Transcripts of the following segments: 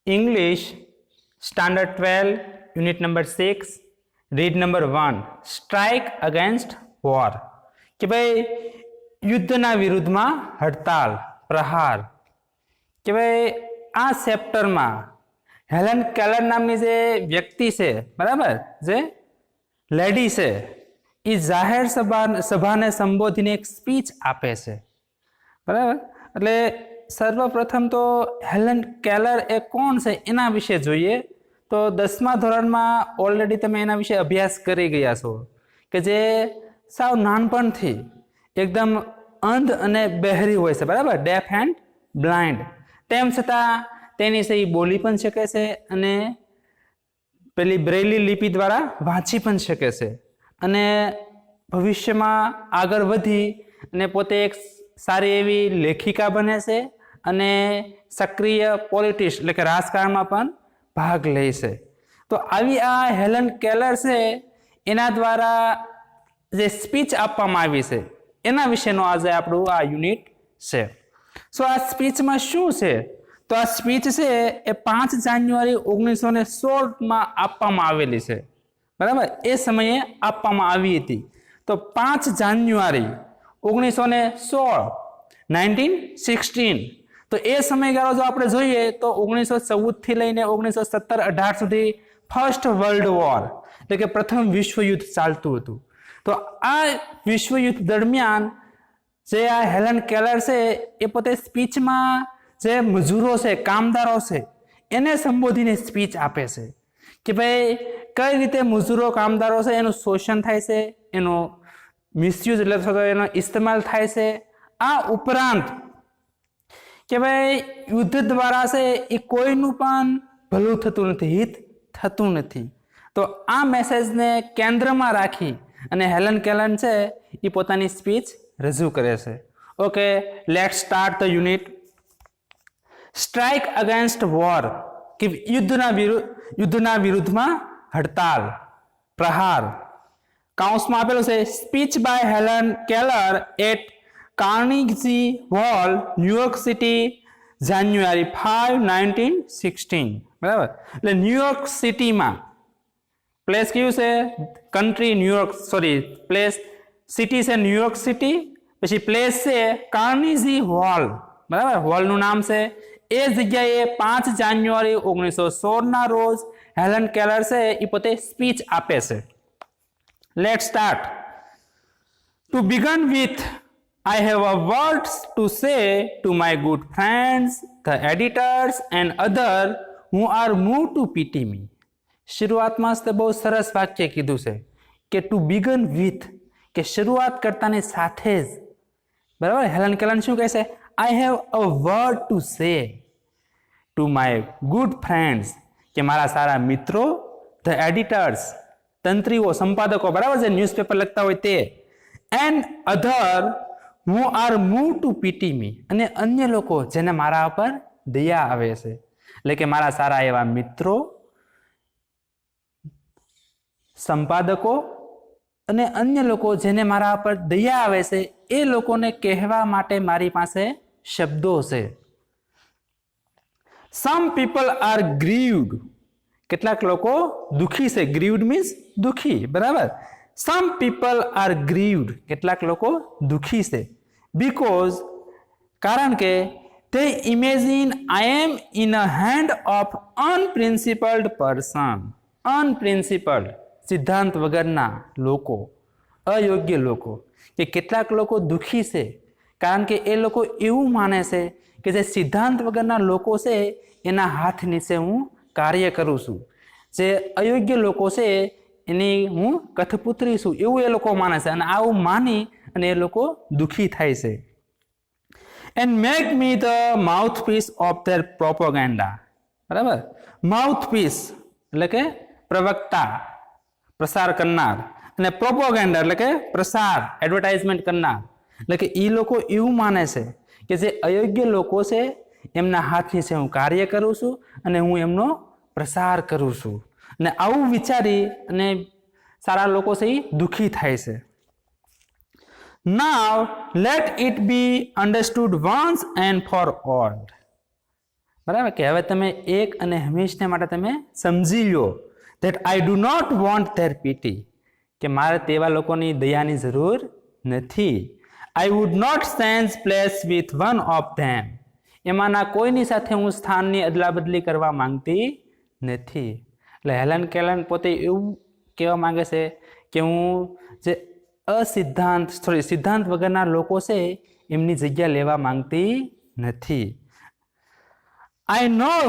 English, Standard 12, Unit number 6, Read number 1, Strike against War. કે ભાઈ યુદ્ધના વિરુદ્ધમાં હડતાલ, પ્રહાર. કે ભાઈ આ ચેપ્ટરમાં હેલન કેલર નામની જે વ્યક્તિ છે, બરાબર, જે લેડી છે, એ જાહેર સભાને સંબોધીને એક સ્પીચ આપે છે, બરાબર. એટલે સર્વપ્રથમ તો હેલન કેલર એ કોણ છે એના વિશે જોઈએ. તો 10મા ધોરણમાં ઓલરેડી તમે એના વિશે અભ્યાસ કરી ગયા છો કે જે સાવ નાનપણથી એકદમ અંધ અને બહેરી હોય છે, બરાબર, ડેફ એન્ડ બ્લાઇન્ડ. તેમ છતાં તેની છે એ બોલી પણ શકે છે અને પેલી બ્રેલી લિપિ દ્વારા વાંચી પણ શકે છે અને ભવિષ્યમાં આગળ વધી અને પોતે એક સારી એવી લેખિકા બને છે અને સક્રિય પોલિટિક્સ એટલે કે રાજકારણમાં પણ ભાગ લે છે. તો આવી આ હેલન કેલર છે એના દ્વારા જે સ્પીચ આપવામાં આવી છે એના વિશેનો આજે આપણું આ યુનિટ છે. સો આ સ્પીચમાં શું છે? તો આ સ્પીચ છે એ 5 જાન્યુઆરી 1916માં આપવામાં આવેલી છે, બરાબર. એ સમયે આપવામાં આવી હતી. તો 5 જાન્યુઆરી 1916, 1916. તો એ સમયગાળો જો આપણે જોઈએ તો 1914થી લઈને 1917-18 સુધી ફર્સ્ટ વર્લ્ડ વોર એટલે કે પ્રથમ વિશ્વયુદ્ધ ચાલતું હતું. તો આ વિશ્વયુદ્ધ દરમિયાન જે આ હેલન કેલર છે એ પોતે સ્પીચમાં જે મજૂરો છે, કામદારો છે, એને સંબોધીને સ્પીચ આપે છે કે ભાઈ કઈ રીતે મજૂરો, કામદારો છે એનું શોષણ થાય છે, એનો મિસયુઝ એટલે એનો ઇસ્તેમાલ થાય છે. આ ઉપરાંત કે ભાઈ યુદ્ધ દ્વારા છે એ કોઈનું પણ ભલું થતું નથી, હિત થતું નથી. તો આ મેસેજને કેન્દ્રમાં રાખી અને હેલન કેલર છે એ પોતાની સ્પીચ રજૂ કરે છે. Okay, let's start the unit. Strike against war કે યુદ્ધના વિરુદ્ધમાં હડતાલ, પ્રહાર. કાઉન્સમાં આપેલું છે speech by Helen Keller at Carnegie Hall, New York city, January 5, 1916. બરાબર. એટલે ન્યુયોર્ક સિટીમાં, પ્લેસ કયું છે? Country New York, sorry, place, city છે ન્યુયોર્ક સિટી, પછી પ્લેસ છે કાર્નેગી હોલ, બરાબર, હોલનું નામ છે. એ જગ્યાએ 5 જાન્યુઆરી 1916ના રોજ હેલન કેલર છે એ પોતે સ્પીચ આપે છે. Let's start. To begin with, I have a word to say to my good friends, the editors and others who are moved to pity me. શરૂઆતમાં જ બહુ સરસ વાક્ય કીધું છે કે ટુ બિગન વિથ, કે શરૂઆત કરતાની સાથે જ, બરાબર. હેલન કેલર શું કહે છે? I have a word to say to my good friends, કે મારા સારા મિત્રો, the editors, તંત્રીઓ, સંપાદકો, બરાબર, જે ન્યૂઝપેપર લખતા હોય તે, and other who are moved to pity me, અને અન્ય લોકો જેને મારા પર દયા આવે છે. એટલે કે મારા સારા એવા મિત્રો, સંપાદકો અને અન્ય લોકો જેને મારા પર દયા આવે છે એ લોકોને કહેવા માટે મારી પાસે શબ્દો છે. Some people are grieved, કેટલાક લોકો દુખી છે. ગ્રીવડ મીન્સ દુખી, બરાબર. Some people are grieved, કેટલાક લોકો દુખી છે. Because, કારણ કે they imagine I am in a hand of unprincipled person. Unprincipled, સિદ્ધાંત વગરના લોકો, અયોગ્ય લોકો. કે કેટલાક લોકો દુખી છે કારણ કે એ લોકો એવું માને છે કે જે સિદ્ધાંત વગરના લોકો છે એના હાથ નીચે હું કાર્ય કરું છું. જે અયોગ્ય લોકો છે એની હું કઠપુતળી છું, એવું એ લોકો માને છે. અને આવું માની અને એ લોકો દુખી થાય છે. And make me the માઉથપીસ of their propaganda, બરાબર. માઉથપીસ એટલે કે પ્રવક્તા, પ્રસાર કરનાર, અને પ્રોપોગેન્ડા એટલે કે પ્રસાર, એડવર્ટાઇઝમેન્ટ કરનાર. એટલે કે એ લોકો એવું માને છે કે જે અયોગ્ય લોકો છે એમના હાથ નીચે હું કાર્ય કરું છું અને હું એમનો પ્રસાર કરું છું. અને આવું વિચારી અને સારા લોકો છે એ દુખી થાય છે. Now let it be understood once and for all. બરાબર કે હવે તમે એક અને હંમેશને માટે તમે સમજી લો that I do not want their pity કે મારે તેવા લોકોની દયાની જરૂર નથી. I would not change place with one of them એમાંના કોઈની સાથે હું સ્થાનની અદલાબદલી કરવા માંગતી નથી. એટલે હેલન કેલન પોતે એવું કહેવા માંગે છે કે હું જે સિદ્ધાંત વગરના લોકો છે એમની જગ્યા લેવા માંગતી નથી. I know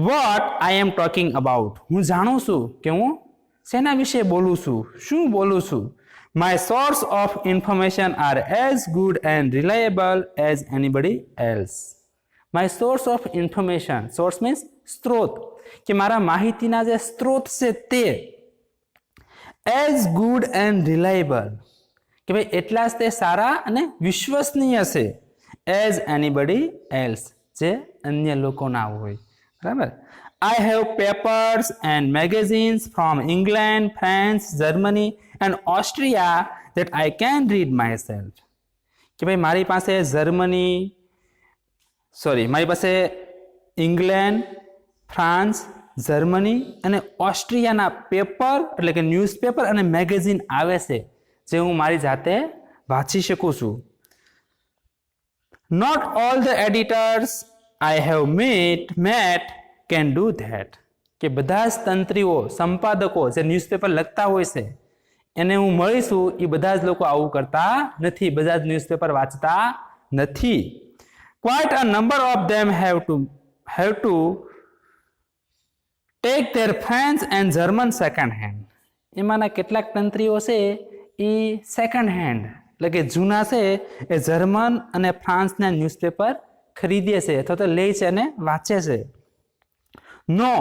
what I am talking about હું જાણું છું કે હું શેના વિશે બોલું છું, શું બોલું છું. My source of information are as good and reliable as anybody else. My source of information, source means સ્ત્રોત, કે મારા માહિતીના જે સ્ત્રોત છે તે as good and reliable કે ભાઈ એટલા જ તે સારા અને વિશ્વસનીય છે as anybody else જે અન્ય લોકો ના હોય. બરાબર. I have papers and magazines from England, France, Germany and Austria that I can read myself. કે ભાઈ મારી પાસે મારી પાસે ઇંગ્લેન્ડ, ફ્રાન્સ, જર્મની અને ઓસ્ટ્રિયાના પેપર એટલે કે ન્યૂઝપેપર અને મેગેઝિન આવે છે જે હું મારી જાતે વાંચી શકું છું. Not all the editors I have met can do that. કે બધા જ તંત્રીઓ, સંપાદકો જે ન્યૂઝપેપર લખતા હોય છે એને હું મળીશું એ બધા જ લોકો આવું કરતા નથી, બધા જ ન્યૂઝપેપર વાંચતા નથી. Quite a number of them have to take their French and German second hand. એમાંના કેટલાક તંત્રીઓ છે એ સેકન્ડ હેન્ડ એટલે કે જૂના છે એ જર્મન અને ફ્રાન્સના ન્યૂઝપેપર ખરીદે છે અથવા તો લે છે અને વાંચે છે. No,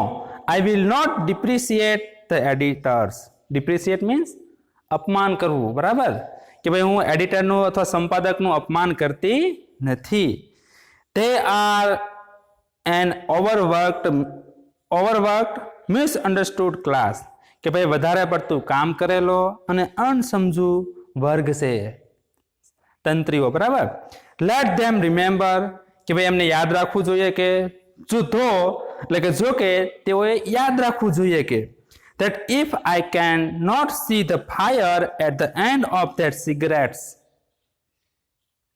I will not depreciate the editors. Depreciate means અપમાન કરવું. બરાબર કે ભાઈ હું એડિટરનું અથવા સંપાદકનું અપમાન કરતી નથી. They are an overworked misunderstood class કે ભાઈ વધારે પડતું કામ કરેલો અને અણસમજુ વર્ગ છે તંત્રીઓ. બરાબર. Let them remember કે ભાઈ એમને યાદ રાખવું જોઈએ કે જો કે તેઓએ યાદ રાખવું જોઈએ કે that if I can not see the fire at the end of their cigarettes.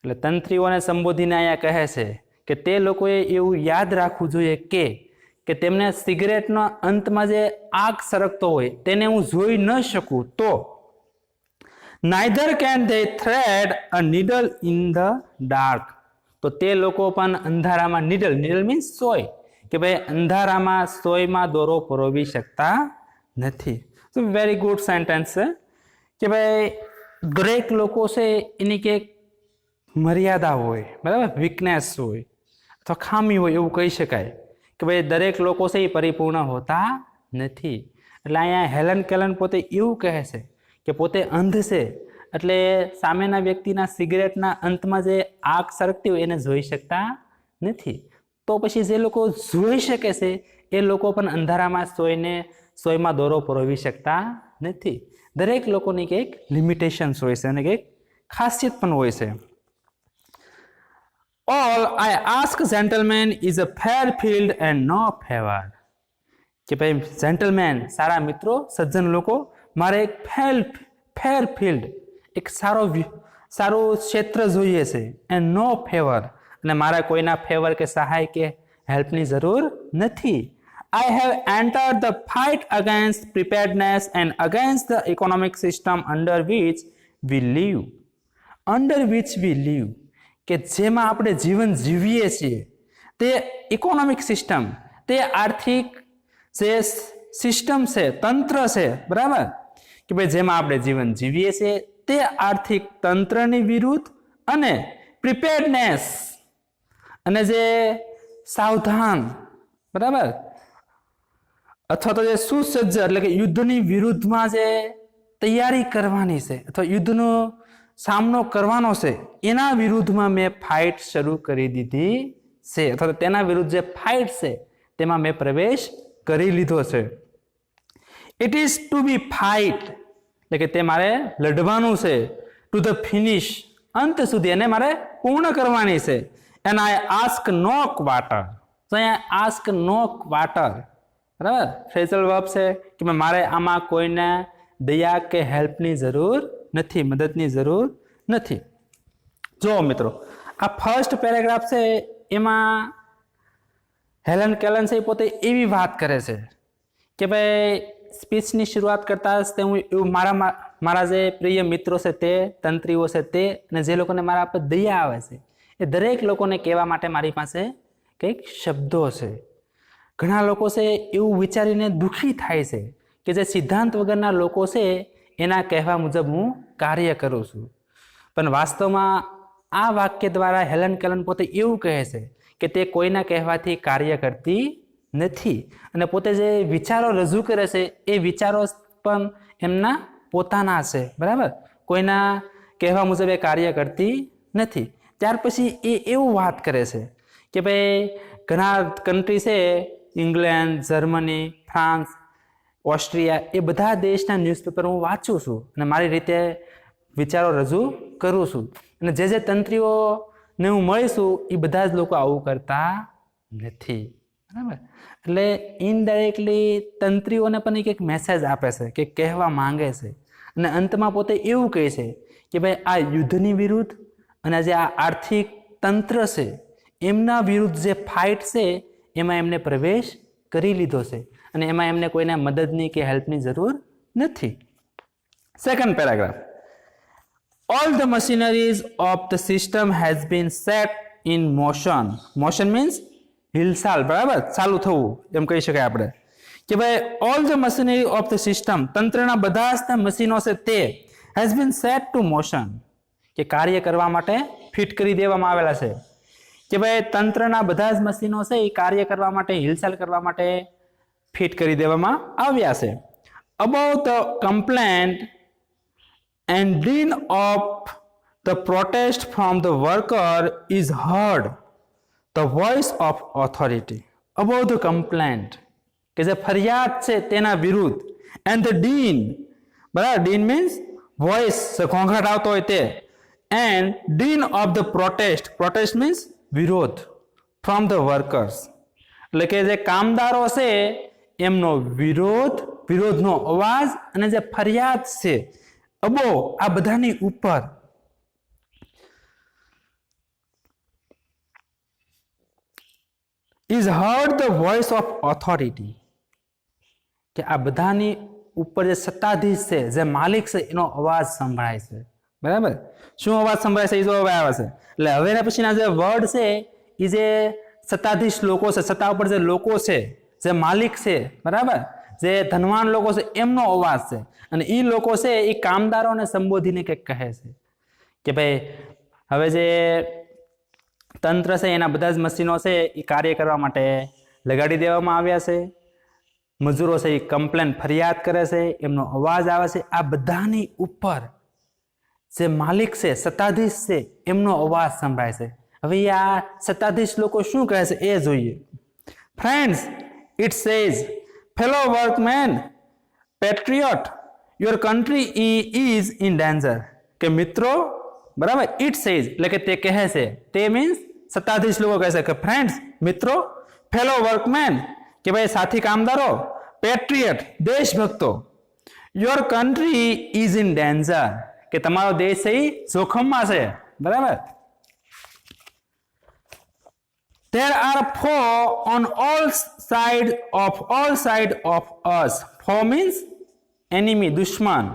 એટલે તંત્રીઓને સંબોધીને અહીંયા કહે છે કે તે લોકોએ એવું યાદ રાખવું જોઈએ કે તેમને સિગરેટના અંતમાં જે આગ સળગતો હોય તેને હું જોઈ ન શકું તો neither can they thread a needle in the dark. તો તે લોકો પણ અંધારામાં નીડલ મીન્સ સોય કે ભાઈ અંધારામાં સોયમાં દોરો પરોવી શકતા નથી. તો વેરી ગુડ સેન્ટેન્સ છે કે ભાઈ દરેક લોકો છે એની કંઈક મર્યાદા હોય, બરાબર, વીકનેસ હોય અથવા ખામી હોય એવું કહી શકાય કે ભાઈ દરેક લોકો છે એ પરિપૂર્ણ હોતા નથી. એટલે અહીંયા હેલન કેલન પોતે એવું કહે છે કે પોતે અંધ છે એટલે સામેના વ્યક્તિના સિગરેટના અંતમાં જે આગ સળગતી હોય એને જોઈ શકતા નથી. તો પછી જે લોકો જોઈ શકે છે એ લોકો પણ અંધારામાં સોયમાં દોરો પરોવી શકતા નથી. દરેક લોકોની કંઈક લિમિટેશન્સ હોય છે અને કંઈક ખાસિયત પણ હોય છે. All I ask gentlemen is a fair field and no favor. કે ભાઈ જેન્ટલમેન, સારા મિત્રો, સજ્જન લોકો, મારે એક ફેર ફિલ્ડ, એક સારું ક્ષેત્ર જોઈએ છે એન્ડ નો ફેવર, અને મારા કોઈના ફેવર કે સહાય કે હેલ્પની જરૂર નથી. I have entered the fight against preparedness and against the economic system under which we live. કે જેમાં આપણે જીવન જીવીએ છીએ તે ઇકોનોમિક સિસ્ટમ, તે આર્થિક જે સિસ્ટમ છે, તંત્ર છે, બરાબર, કે ભાઈ જેમાં આપણે જીવન જીવીએ છીએ તે આર્થિક તંત્રની વિરુદ્ધ અને પ્રિપેર્ડનેસ અને જે સાવધાન, બરાબર, અથવા તો જે સુસજ્જ એટલે કે યુદ્ધની વિરુદ્ધમાં જે તૈયારી કરવાની છે અથવા યુદ્ધનો સામનો કરવાનો છે એના વિરુદ્ધમાં મેં ફાઇટ શરૂ કરી દીધી છે અથવા તો તેના વિરુદ્ધ જે ફાઇટ છે તેમાં મેં પ્રવેશ કરી લીધો છે. It is to be fight એટલે કે તે મારે લડવાનું છે. ટુ ધ ફિનિશ અંત સુધી એને મારે પૂર્ણ કરવાની છે. And I ask no quarter તો અહીંયા આસ્ક નો ક્વાર્ટર, બરાબર, ફ્રેઝલ વર્બ છે કે મારે આમાં કોઈને દયા કે હેલ્પની જરૂર નથી, મદદની જરૂર નથી. જો મિત્રો, આ ફર્સ્ટ પેરેગ્રાફ છે એમાં હેલન કેલન છે એ પોતે એવી વાત કરે છે કે ભાઈ સ્પીચની શરૂઆત કરતા જ હું એવું મારા જે પ્રિય મિત્રો છે તે, તંત્રીઓ છે તે, અને જે લોકોને મારા પર દયા આવે છે એ દરેક લોકોને કહેવા માટે મારી પાસે કંઈક શબ્દો છે. ઘણા લોકો છે એવું વિચારીને દુઃખી થાય છે કે જે સિદ્ધાંત વગરના લોકો છે એના કહેવા મુજબ હું કાર્ય કરું છું. પણ વાસ્તવમાં આ વાક્ય દ્વારા હેલન કેલન પોતે એવું કહે છે કે તે કોઈના કહેવાથી કાર્ય કરતી નથી, અને પોતે જે વિચારો રજૂ કરે છે એ વિચારો પણ એમના પોતાના છે, બરાબર, કોઈના કહેવા મુજબ એ કાર્ય કરતી નથી. ત્યાર પછી એ એવું વાત કરે છે કે ભાઈ ઘણા કન્ટ્રી છે, ઇંગ્લેન્ડ, જર્મની, ફ્રાન્સ, ઓસ્ટ્રિયા, એ બધા દેશના ન્યૂઝપેપર હું વાંચું છું અને મારી રીતે વિચારો રજૂ કરું છું, અને જે તંત્રીઓને હું મળીશું એ બધા જ લોકો આવું કરતા નથી, બરાબર. એટલે ઇનડાયરેક્ટલી તંત્રીઓને પણ એક મેસેજ આપે છે કે કહેવા માંગે છે, અને અંતમાં પોતે એવું કહે છે કે ભાઈ આ યુદ્ધની વિરુદ્ધ અને જે આ આર્થિક તંત્ર છે એમના વિરુદ્ધ જે ફાઇટ છે એમાં એમને પ્રવેશ કરી લીધો છે, અને એમાં એમને કોઈના મદદની કે હેલ્પની જરૂર નથી. Second paragraph, all the machineries of the system has been set in motion. Motion means હિલચાલ, બરાબર, ચાલુ થવું એમ કહી શકાય આપણે કે ભાઈ all the machinery of the system, તંત્રના બધા જ મશીનો છે તે has been set to motion, કે કાર્ય કરવા માટે ફિટ કરી દેવામાં આવેલા છે, કે ભાઈ તંત્રના બધા જ મશીનો છે એ કાર્ય કરવા માટે, હિલચાલ કરવા માટે ફિટ કરી દેવામાં આવ્યા છે. Above the complaint and din of the protest from the worker is heard the voice of authority. Above the complaint, કે જે ફરિયાદ છે તેના વિરુદ્ધ, and the din, બરાબર, din means voice, ઘોંઘાટ આવતો હોય તે, and din of the protest, protest means વિરોધ, from the workers, એટલે કે જે કામદારો છે એમનો વિરોધનો અવાજ અને જે ફરિયાદ છે અબો, આ બધાની ઉપર, is heard the voice of authority, કે આ બધાની ઉપર જે સત્તાધીશ છે, જે માલિક છે એનો અવાજ સંભળાય છે, બરાબર. શું અવાજ સંભળાય છે એ જો હવે આવે છે. એટલે હવે પછીના જે વર્ડ છે એ જે સત્તાધીશ લોકો છે, સત્તા ઉપર જે લોકો છે, જે માલિક છે, બરાબર, જે ધનવાન લોકો છે એમનો અવાજ છે, અને એ લોકો છે એ કામદારોને સંબોધીને કંઈક કહે છે કે ભાઈ હવે જે તંત્ર છે એના બધા જ મશીનો છે એ કાર્ય કરવા માટે લગાડી દેવામાં આવ્યા છે, મજૂરો છે એ કમ્પ્લેન, ફરિયાદ કરે છે, એમનો અવાજ આવે છે, આ બધાની ઉપર જે માલિક છે, સત્તાધીશ છે એમનો અવાજ સંભળાય છે. હવે આ સત્તાધીશ લોકો શું કહે છે એ જોઈએ. Friends, it says, fellow workmen, patriot, your country is in danger. કે મિત્રો, બરાબર, it says એટલે કે તે કહે છે, તે મીન્સ સત્તાધીશ લોકો કહે છે કે ફ્રેન્ડ્સ, મિત્રો, ફેલો વર્કમેન કે ભાઈ સાથી કામદારો, પેટ્રિયટ દેશભક્તો, your country is in danger કે તમારો દેશ છે જોખમમાં છે, બરાબર. There are foe on all side of us. Foe means enemy, દુશ્મન,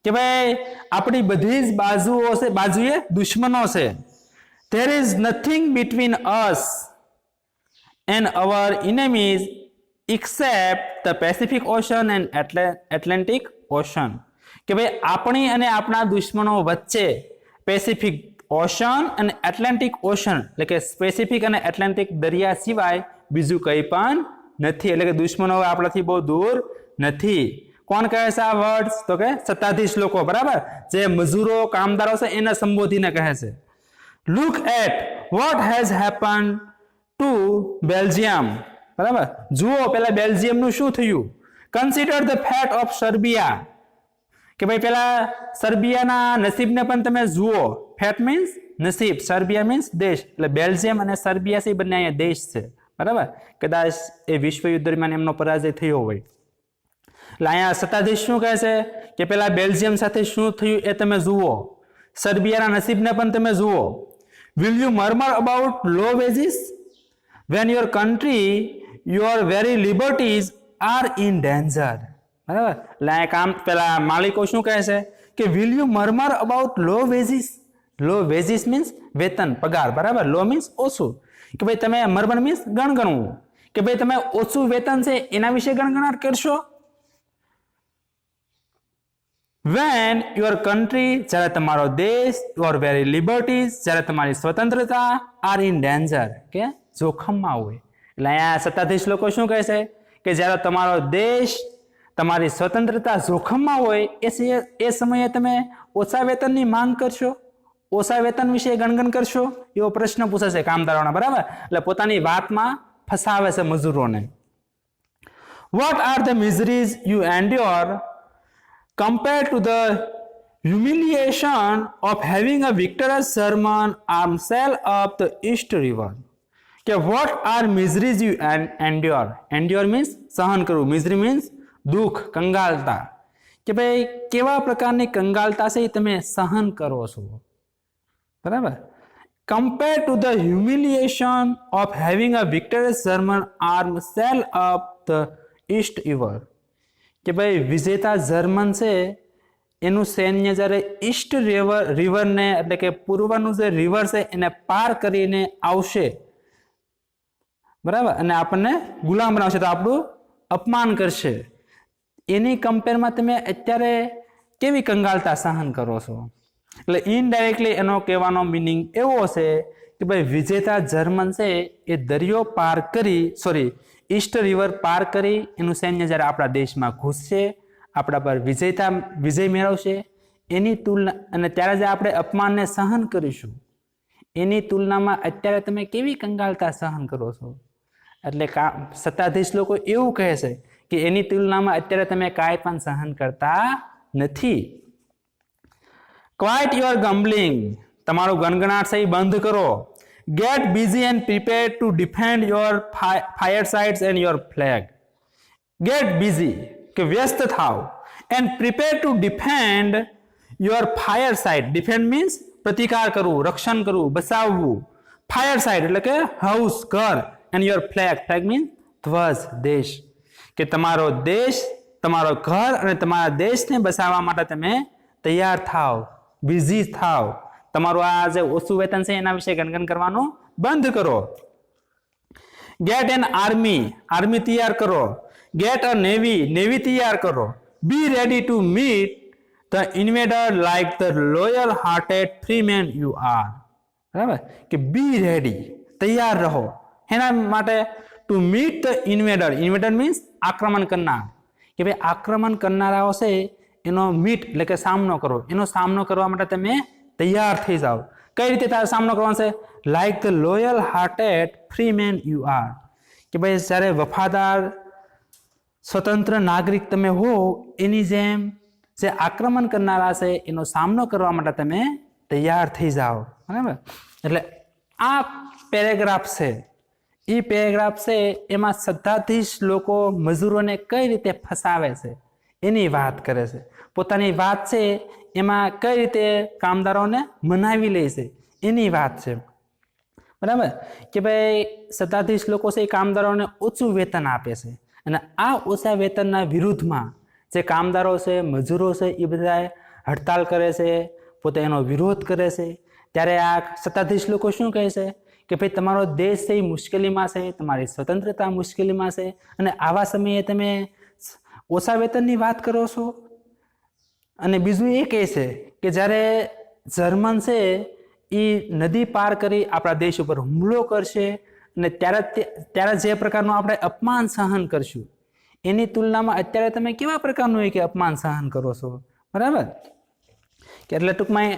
કે ભાઈ આપણી બધી જ બાજુએ દુશ્મનો છે. There is nothing between us and our enemies except the Pacific Ocean and Atlantic Ocean. કે ભાઈ આપણી અને આપણા દુશ્મનો વચ્ચે પેસિફિક ઓશન અને એટલાન્ટિક ઓશન, એટલે કે સ્પેસિફિક અને એટલાન્ટિક દરિયા સિવાય બીજું કંઈ પણ નથી. એટલે કે દુશ્મનો આપણાથી બહુ દૂર નથી. કોણ કહે છે આ વર્ડ્સ? તો કે સત્તાધીશ લોકો, બરાબર, જે મજૂરો, કામદારો છે એને સંબોધીને કહે છે. Look at what has happened to Belgium, બરાબર, જુઓ પેલા બેલ્જિયમનું શું થયું. Consider the fate of Serbia, કે ભાઈ પેલા સર્બિયાના નસીબને પણ તમે જુઓ. ફેટ મીન્સ નસીબ, સર્બિયા મીન્સ દેશ, એટલે બેલ્જિયમ અને સર્બિયા છે બંને અહીંયા દેશ છે, बराबर कदाच ए विश्वयुद्ध दरमियान एमनो पराजय थयो होय એટલે અહીંયા સત્તાધીશ શું કહે છે કે પેલા બેલ્જિયમ સાથે શું થયું એ તમે જુઓ સર્બિયાના નસીબને પણ તમે જુઓ will you murmur about low wages when your country your very liberties are in danger બરાબર એટલે અહીંયા કામ પેલા માલિકો શું કહે છે કે will you murmur about low wages means વેતન પગાર બરાબર લો મીન્સ ઓછું કે ભાઈ તમે મર્મર મીન્સ ગણગણવું કે ભાઈ તમે ઓછું વેતન છે એના વિશે ગણગણાટ કરશો When your country જ્યારે તમારો દેશ your very liberties જ્યારે તમારી સ્વતંત્રતા are in danger કે જોખમમાં હોય એટલે અહીંયા સત્તાધીશ લોકો શું કહે છે કે જ્યારે તમારો દેશ તમારી સ્વતંત્રતા જોખમમાં હોય એ સમયે તમે ઓછા વેતનની માંગ કરશો ઓછા વેતન વિશે ગણગણ કરશો એવો પ્રશ્ન પૂછે છે કામદારોના બરાબર એટલે પોતાની વાતમાં ફસાવે છે મજૂરોને What are the miseries you endure compared to the humiliation of having a victorious German army sail up the East River? કે what are miseries you endure? Endure means સહન કરવું. Misery means દુઃખ, કંગાલતા. કે ભાઈ કેવા પ્રકારની કંગાલતા છે એ તમે સહન કરો છો. બરાબર? Compared to the humiliation of having a victorious German army sail up the East River. કે ભાઈ વિજેતા જર્મન છે એનું સૈન્ય જ્યારે ઈસ્ટ રિવરને એટલે કે પૂર્વનું જે રિવર છે એને પાર કરીને આવશે બરાબર અને આપણને ગુલામ બનાવશે તો આપણું અપમાન કરશે એની કમ્પેરમાં તમે અત્યારે કેવી કંગાલતા સહન કરો છો એટલે ઇનડાયરેક્ટલી એનો કહેવાનો મિનિંગ એવો છે કે ભાઈ વિજેતા જર્મન છે એ દરિયો પાર કરી ઈસ્ટ રિવર પાર કરી એનું સૈન્ય જ્યારે આપણા દેશમાં ઘૂસશે આપણા પર વિજય મેળવશે એની તુલના અને ત્યારે જે આપણે અપમાનને સહન કરીશું એની તુલનામાં અત્યારે તમે કેવી કંગાલતા સહન કરો છો એટલે સત્તાધીશ લોકો એવું કહે છે કે એની તુલનામાં અત્યારે તમે કાંઈ પણ સહન કરતા નથી ક્વાઇટ યોર ગમ્બલિંગ તમારું ગણગણાટ છે એ બંધ કરો Get busy and prepare to defend your firesides and your flag. Get busy, કે વ્યસ્ત થાવ and prepare to defend your fireside. Defend means પ્રતિકાર કરવું, રક્ષણ કરવું, બચાવવું. Fireside એટલે કે હાઉસ, ઘર and your flag. Flag means ધ્વજ, દેશ. કે તમારો દેશ, તમારો ઘર અને તમારા દેશને બચાવવા માટે તમે તૈયાર થાવ, બિઝી થાવ. તમારું આ જે ઓછું વેતન છે એના વિશે ગણગણ કરવાનું બંધ કરો ગેટ એન આર્મી તૈયાર કરો ગેટ અ નેવી તૈયાર કરો be ready to meet the invader like the loyal hearted free men you are બરાબર કે બી રેડી તૈયાર રહો એના માટે to meet the invader means આક્રમણ કરનાર કે ભાઈ આક્રમણ કરનારાઓ છે એનો મીટ એટલે કે સામનો કરો એનો સામનો કરવા માટે તમે તૈયાર થઈ જાઓ કઈ રીતે તારો સામનો કરવાનો છે like the loyal hearted free men you are કે ભાઈ જ્યારે વફાદાર સ્વતંત્ર નાગરિક તમે હો એની જેમ જે આક્રમણ કરનારા છે એનો સામનો કરવા માટે તમે તૈયાર થઈ જાઓ બરાબર એટલે આ પેરેગ્રાફ છે એ પેરેગ્રાફ છે એમાં સત્તાધીશ લોકો મજૂરોને કઈ રીતે ફસાવે છે એની વાત કરે છે પોતાની વાત છે એમાં કઈ રીતે કામદારોને મનાવી લે છે એની વાત છે બરાબર કે ભાઈ સત્તાધીશ લોકો છે એ કામદારોને ઓછું વેતન આપે છે અને આ ઓછા વેતનના વિરુદ્ધમાં જે કામદારો છે મજૂરો છે એ બધા હડતાલ કરે છે પોતે એનો વિરોધ કરે છે ત્યારે આ સત્તાધીશ લોકો શું કહે છે કે ભાઈ તમારો દેશ છે એ મુશ્કેલીમાં છે તમારી સ્વતંત્રતા મુશ્કેલીમાં છે અને આવા સમયે તમે ઓછા વેતનની વાત કરો છો અને બીજું એ કહે છે કે જ્યારે જર્મન છે એ નદી પાર કરી આપણા દેશ ઉપર હુમલો કરશે અને ત્યારે જે પ્રકારનું આપણે અપમાન સહન કરશું એની તુલનામાં અત્યારે તમે કેવા પ્રકારનું કે અપમાન સહન કરો છો બરાબર કે એટલે ટૂંકમાં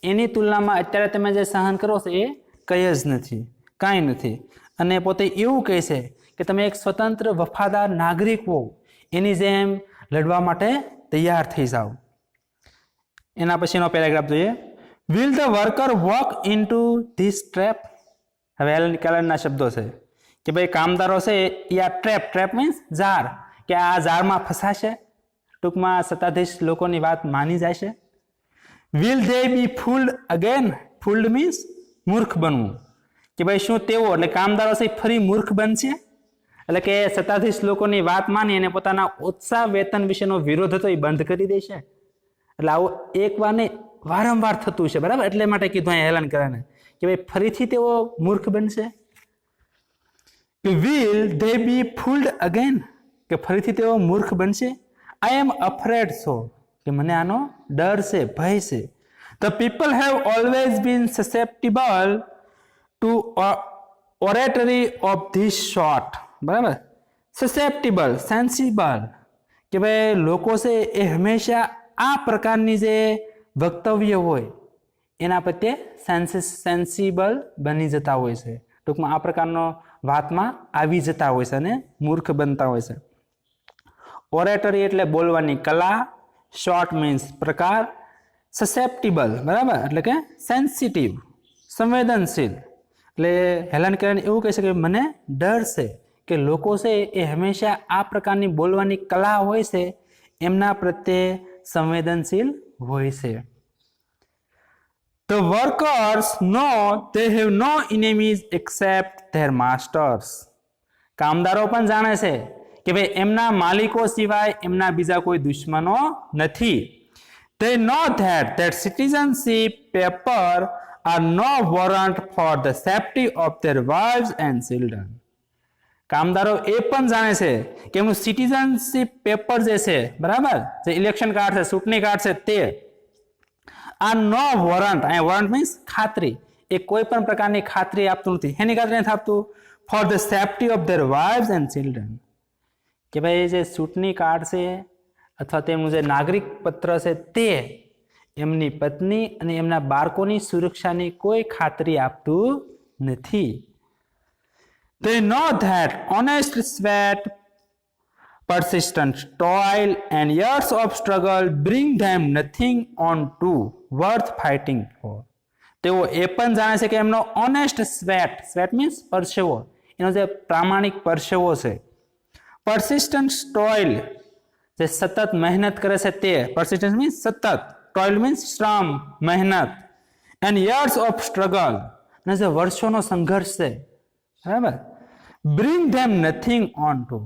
એની તુલનામાં અત્યારે તમે જે સહન કરો છો એ કંઈ જ નથી કાંઈ નથી અને પોતે એવું કહે છે કે તમે એક સ્વતંત્ર વફાદાર નાગરિક હો એની જેમ લડવા માટે તૈયાર થઈ જાઓ એના પછીનો પેરેગ્રાફ જોઈએ will the worker walk into this trap હવે એલન કેલરના શબ્દો છે કે ભાઈ કામદારો છે એ આ ટ્રેપ મીન્સ જાર, કે આ જારમાં ફસાશે, ટૂંકમાં સત્તાધીશ લોકોની વાત માની જાય છે. Will they be fooled again? Fooled means મૂર્ખ બનવું, કે ભાઈ શું તેઓ એટલે કામદારો છે ફરી મૂર્ખ બનશે? એટલે કે સત્તાધીશ લોકોની વાત માની અને પોતાના ઓછા વેતન વિશેનો વિરોધ હતો એ બંધ કરી દેશે. એટલે આવું એક વાર નહીં વારંવાર થતું છે, બરાબર? એટલે માટે કીધું અહીંયા હેલન કેલરને કે ભાઈ ફરીથી તેઓ મૂર્ખ બનશે. Will they be fooled again? કે ફરીથી તેઓ મૂર્ખ બનશે. આઈ એમ અફ્રેડ સો, કે મને આનો ડર છે, ભય છે. The people have always been susceptible to oratory of this sort, બરાબર? સસેપ્ટિબલ, સેન્સિબલ, કે ભાઈ લોકો છે એ હંમેશા આ પ્રકારની જે વક્તવ્ય હોય એના પ્રત્યે સેન્સિબલ બની જતા હોય છે. ટૂંકમાં આ પ્રકારનો વાતમાં આવી જતા હોય છે અને મૂર્ખ બનતા હોય છે. ઓરેટરી એટલે બોલવાની કલા, શોર્ટ મીન્સ પ્રકાર, સસેપ્ટિબલ, બરાબર, એટલે કે સેન્સિટિવ, સંવેદનશીલ. એટલે હેલન કેલર એવું કહે છે કે મને ડર છે કે લોકો છે એ હંમેશા આ પ્રકારની બોલવાની કલા હોય છે એમના પ્રત્યે સંવેદનશીલ હોય છે. The workers know they have no enemies except their masters. કામદારો પણ જાણે છે કે ભાઈ એમના માલિકો સિવાય એમના બીજા કોઈ દુશ્મનો નથી. They know that citizenship paper are no warrant for the safety of their wives and children. કામદારો એ પણ જાણે છે કે એમનું સિટીઝનશીપ પેપર જે છે, બરાબર, જે ઇલેક્શન કાર્ડ છે, ચૂંટણી કાર્ડ છે, તે આ નો વોરંટ, અહીંયા વોરંટ મીન્સ ખાતરી, એ કોઈ પણ પ્રકારની ખાતરી આપતું નથી. એની ખાતરી નથી આપતું. For the safety of their wives and children, કે ભાઈ જે ચૂંટણી કાર્ડ છે અથવા તેમનું જે નાગરિક પત્ર છે તે એમની પત્ની અને એમના બાળકોની સુરક્ષાની કોઈ ખાતરી આપતું નથી. They know that honest sweat, persistent toil and years of struggle bring them nothing on to worth fighting for. તેઓ એ પણ જાણે છે કે એમનો ઓનેસ્ટ સ્વેટ મીન્સ પરસેવો, એનો જે પ્રામાણિક પરસેવો છે, persistent toil જે સતત મહેનત કરે છે તે, persistent મીન્સ સતત, toil મીન્સ શ્રમ, મહેનત, and years of struggle અને જે વર્ષોનો સંઘર્ષ છે, બરાબર, bring them nothing on to,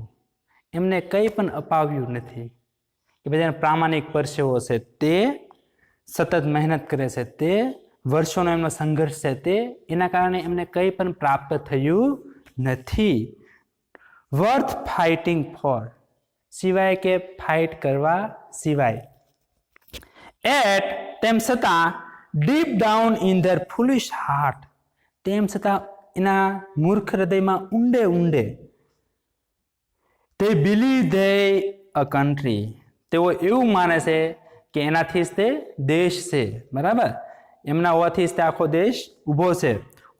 એમને કંઈ પણ અપાવ્યું નથી. કે ભાઈ પ્રામાણિક પરસેવો છે તે, સતત મહેનત કરે છે તે, વર્ષોનો એમનો સંઘર્ષ છે તે, એના કારણે એમને કંઈ પણ પ્રાપ્ત થયું નથી. વર્થ ફાઇટિંગ ફોર, સિવાય કે ફાઇટ કરવા સિવાય. એટ, તેમ છતાં, deep down in their foolish heart, તેમ છતાં એના મૂર્ખ હૃદયમાં ઊંડે ઊંડે, they believe they a country, તેઓ એવું માને છે કે એનાથી જ તે દેશ છે, બરાબર, એમના હોવાથી જ તે આખો દેશ ઊભો છે.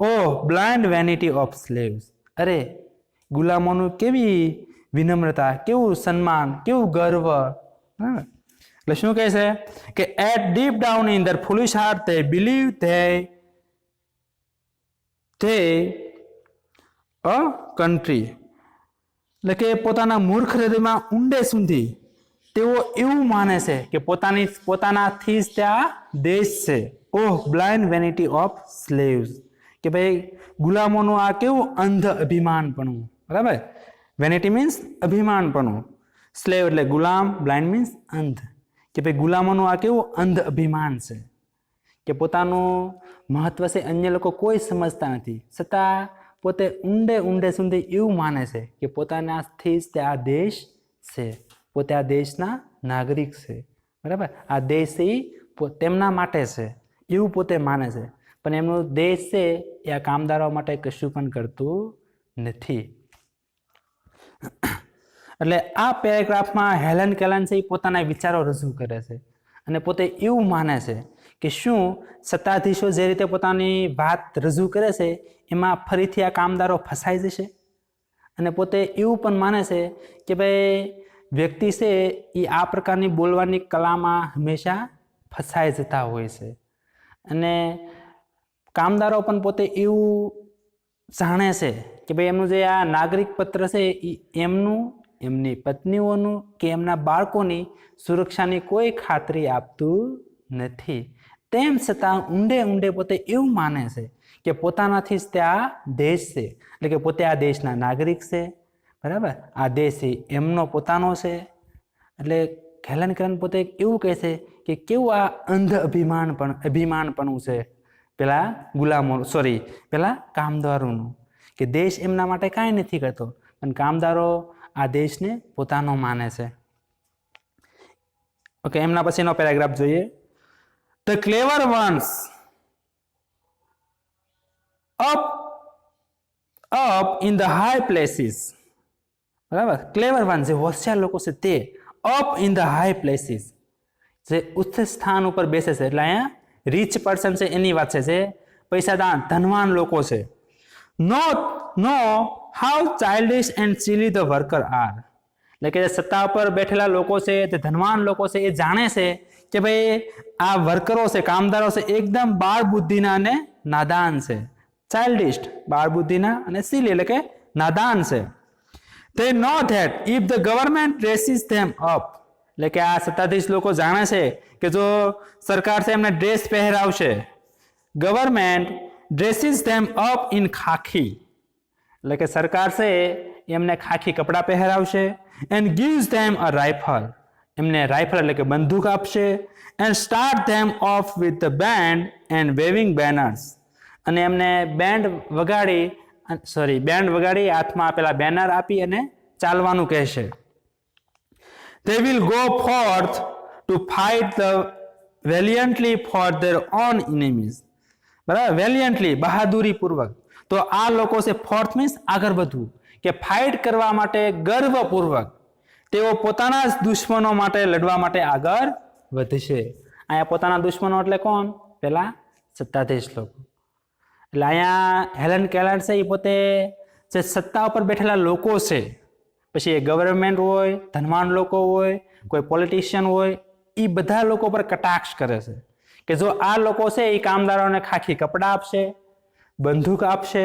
ઓહ બ્લાઇન્ડ વેનિટી ઓફ સ્લેવ્સ, અરે ગુલામોનું કેવી વિનમ્રતા, કેવું સન્માન, કેવું ગર્વ. એટલે શું કહે છે કે yet deep down in their foolish heart they believe they a country, એટલે કે પોતાના મૂર્ખ હૃદયમાં ઊંડે સુધી તેઓ એવું માને છે કે પોતાનાથી જ ત્યાં દેશ છે. ઓહ બ્લાઇન્ડ વેનિટી ઓફ સ્લેવ્સ, કે ભાઈ ગુલામોનું આ કેવું અંધ અભિમાનપણું, બરાબર. વેનિટી મીન્સ અભિમાનપણું, સ્લેવ એટલે ગુલામ, બ્લાઇન્ડ મીન્સ અંધ, કે ભાઈ ગુલામોનું આ કેવું અંધ અભિમાન છે કે પોતાનું મહત્વ છે અન્ય લોકો કોઈ સમજતા નથી, છતાં પોતે ઊંડે સુધી એવું માને છે કે પોતાનાથી જ તે આ દેશ છે, પોતે આ દેશના નાગરિક છે, બરાબર, આ દેશ એ તેમના માટે છે એવું પોતે માને છે. પણ એમનો દેશ છે એ આ કામદારો માટે કશું પણ કરતું નથી. એટલે આ પેરેગ્રાફમાં હેલન કેલર છે એ પોતાના વિચારો રજૂ કરે છે અને પોતે એવું માને છે કે શું સત્તાધીશો જે રીતે પોતાની વાત રજૂ કરે છે એમાં ફરીથી આ કામદારો ફસાઈ જશે. અને પોતે એવું પણ માને છે કે ભાઈ વ્યક્તિ છે એ આ પ્રકારની બોલવાની કલામાં હંમેશા ફસાઈ જતા હોય છે. અને કામદારો પણ પોતે એવું જાણે છે કે ભાઈ એમનું જે આ નાગરિક પત્ર છે એ એમનું, એમની પત્નીઓનું કે એમના બાળકોની સુરક્ષાની કોઈ ખાતરી આપતું નથી. તેમ છતાં ઊંડે ઊંડે પોતે એવું માને છે કે પોતાનાથી જ તે આ દેશ છે, એટલે કે પોતે આ દેશના નાગરિક છે, બરાબર. આ દેશ એમનો પોતાનો છે. એટલે હેલેન કેલર પોતે એવું કહે છે કે કેવું આ અંધ અભિમાનપણું છે પેલા ગુલામો, સોરી પેલા કામદારોનું, કે દેશ એમના માટે કાંઈ નથી કરતો પણ કામદારો આ દેશને પોતાનો માને છે. ઓકે, એમના પછીનો પેરેગ્રાફ જોઈએ. The clever once up in the high places, બરાબર. ક્લેવર વન જે હોશિયાર લોકો છે તે up in the high places, જે ઉચ્ચ સ્થાન ઉપર બેસે છે. એટલે અહીંયા રીચ પર્સન છે એની વાત છે, જે પૈસાદાર ધનવાન લોકો છે. Know how childish and silly the worker are, એટલે કે સત્તા ઉપર બેઠેલા લોકો છે, તે ધનવાન લોકો છે, એ જાણે છે કે ભાઈ આ વર્કરો છે, કામદારો છે, એકદમ બાળ બુદ્ધિના અને નાદાન છે. ચાઇલ્ડિશ બાળ બુદ્ધિના અને સિલી એટલે કે નાદાન છે. They know that if the government dresses them up, એટલે કે આ સત્તાધીશ લોકો જાણે છે કે જો સરકાર છે એમને ડ્રેસ પહેરાવશે, government dresses them up in khaki, એટલે કે સરકાર છે એમને ખાખી કપડાં પહેરાવશે, and gives them a rifle, એમને રાઇફલ એટલે કે બંદૂક આપશે, and start them off with the band and waving banners, અને એમને બેન્ડ વગાડી હાથમાં આપેલા બેનર આપી અને ચાલવાનું કહેશે. They will go forth to fight the valiantly for their own enemies, બરાબર. વેલિયન્ટલી બહાદુરી પૂર્વક. તો આ લોકો છે ફોર્થ મીન્સ આગળ વધવું, કે ફાઇટ કરવા માટે ગર્વપૂર્વક તેઓ પોતાના જ દુશ્મનો માટે લડવા માટે આગળ વધશે. અહીંયા પોતાના દુશ્મનો એટલે કોણ? પેલા સત્તાધીશ લોકો. એટલે અહીંયા હેલેન કેલર છે એ પોતે જે સત્તા ઉપર બેઠેલા લોકો છે, પછી એ ગવર્મેન્ટ હોય, ધનવાન લોકો હોય, કોઈ પોલિટિશિયન હોય, એ બધા લોકો પર કટાક્ષ કરે છે કે જો આ લોકો છે એ કામદારોને ખાખી કપડાં આપશે, બંદૂક આપશે,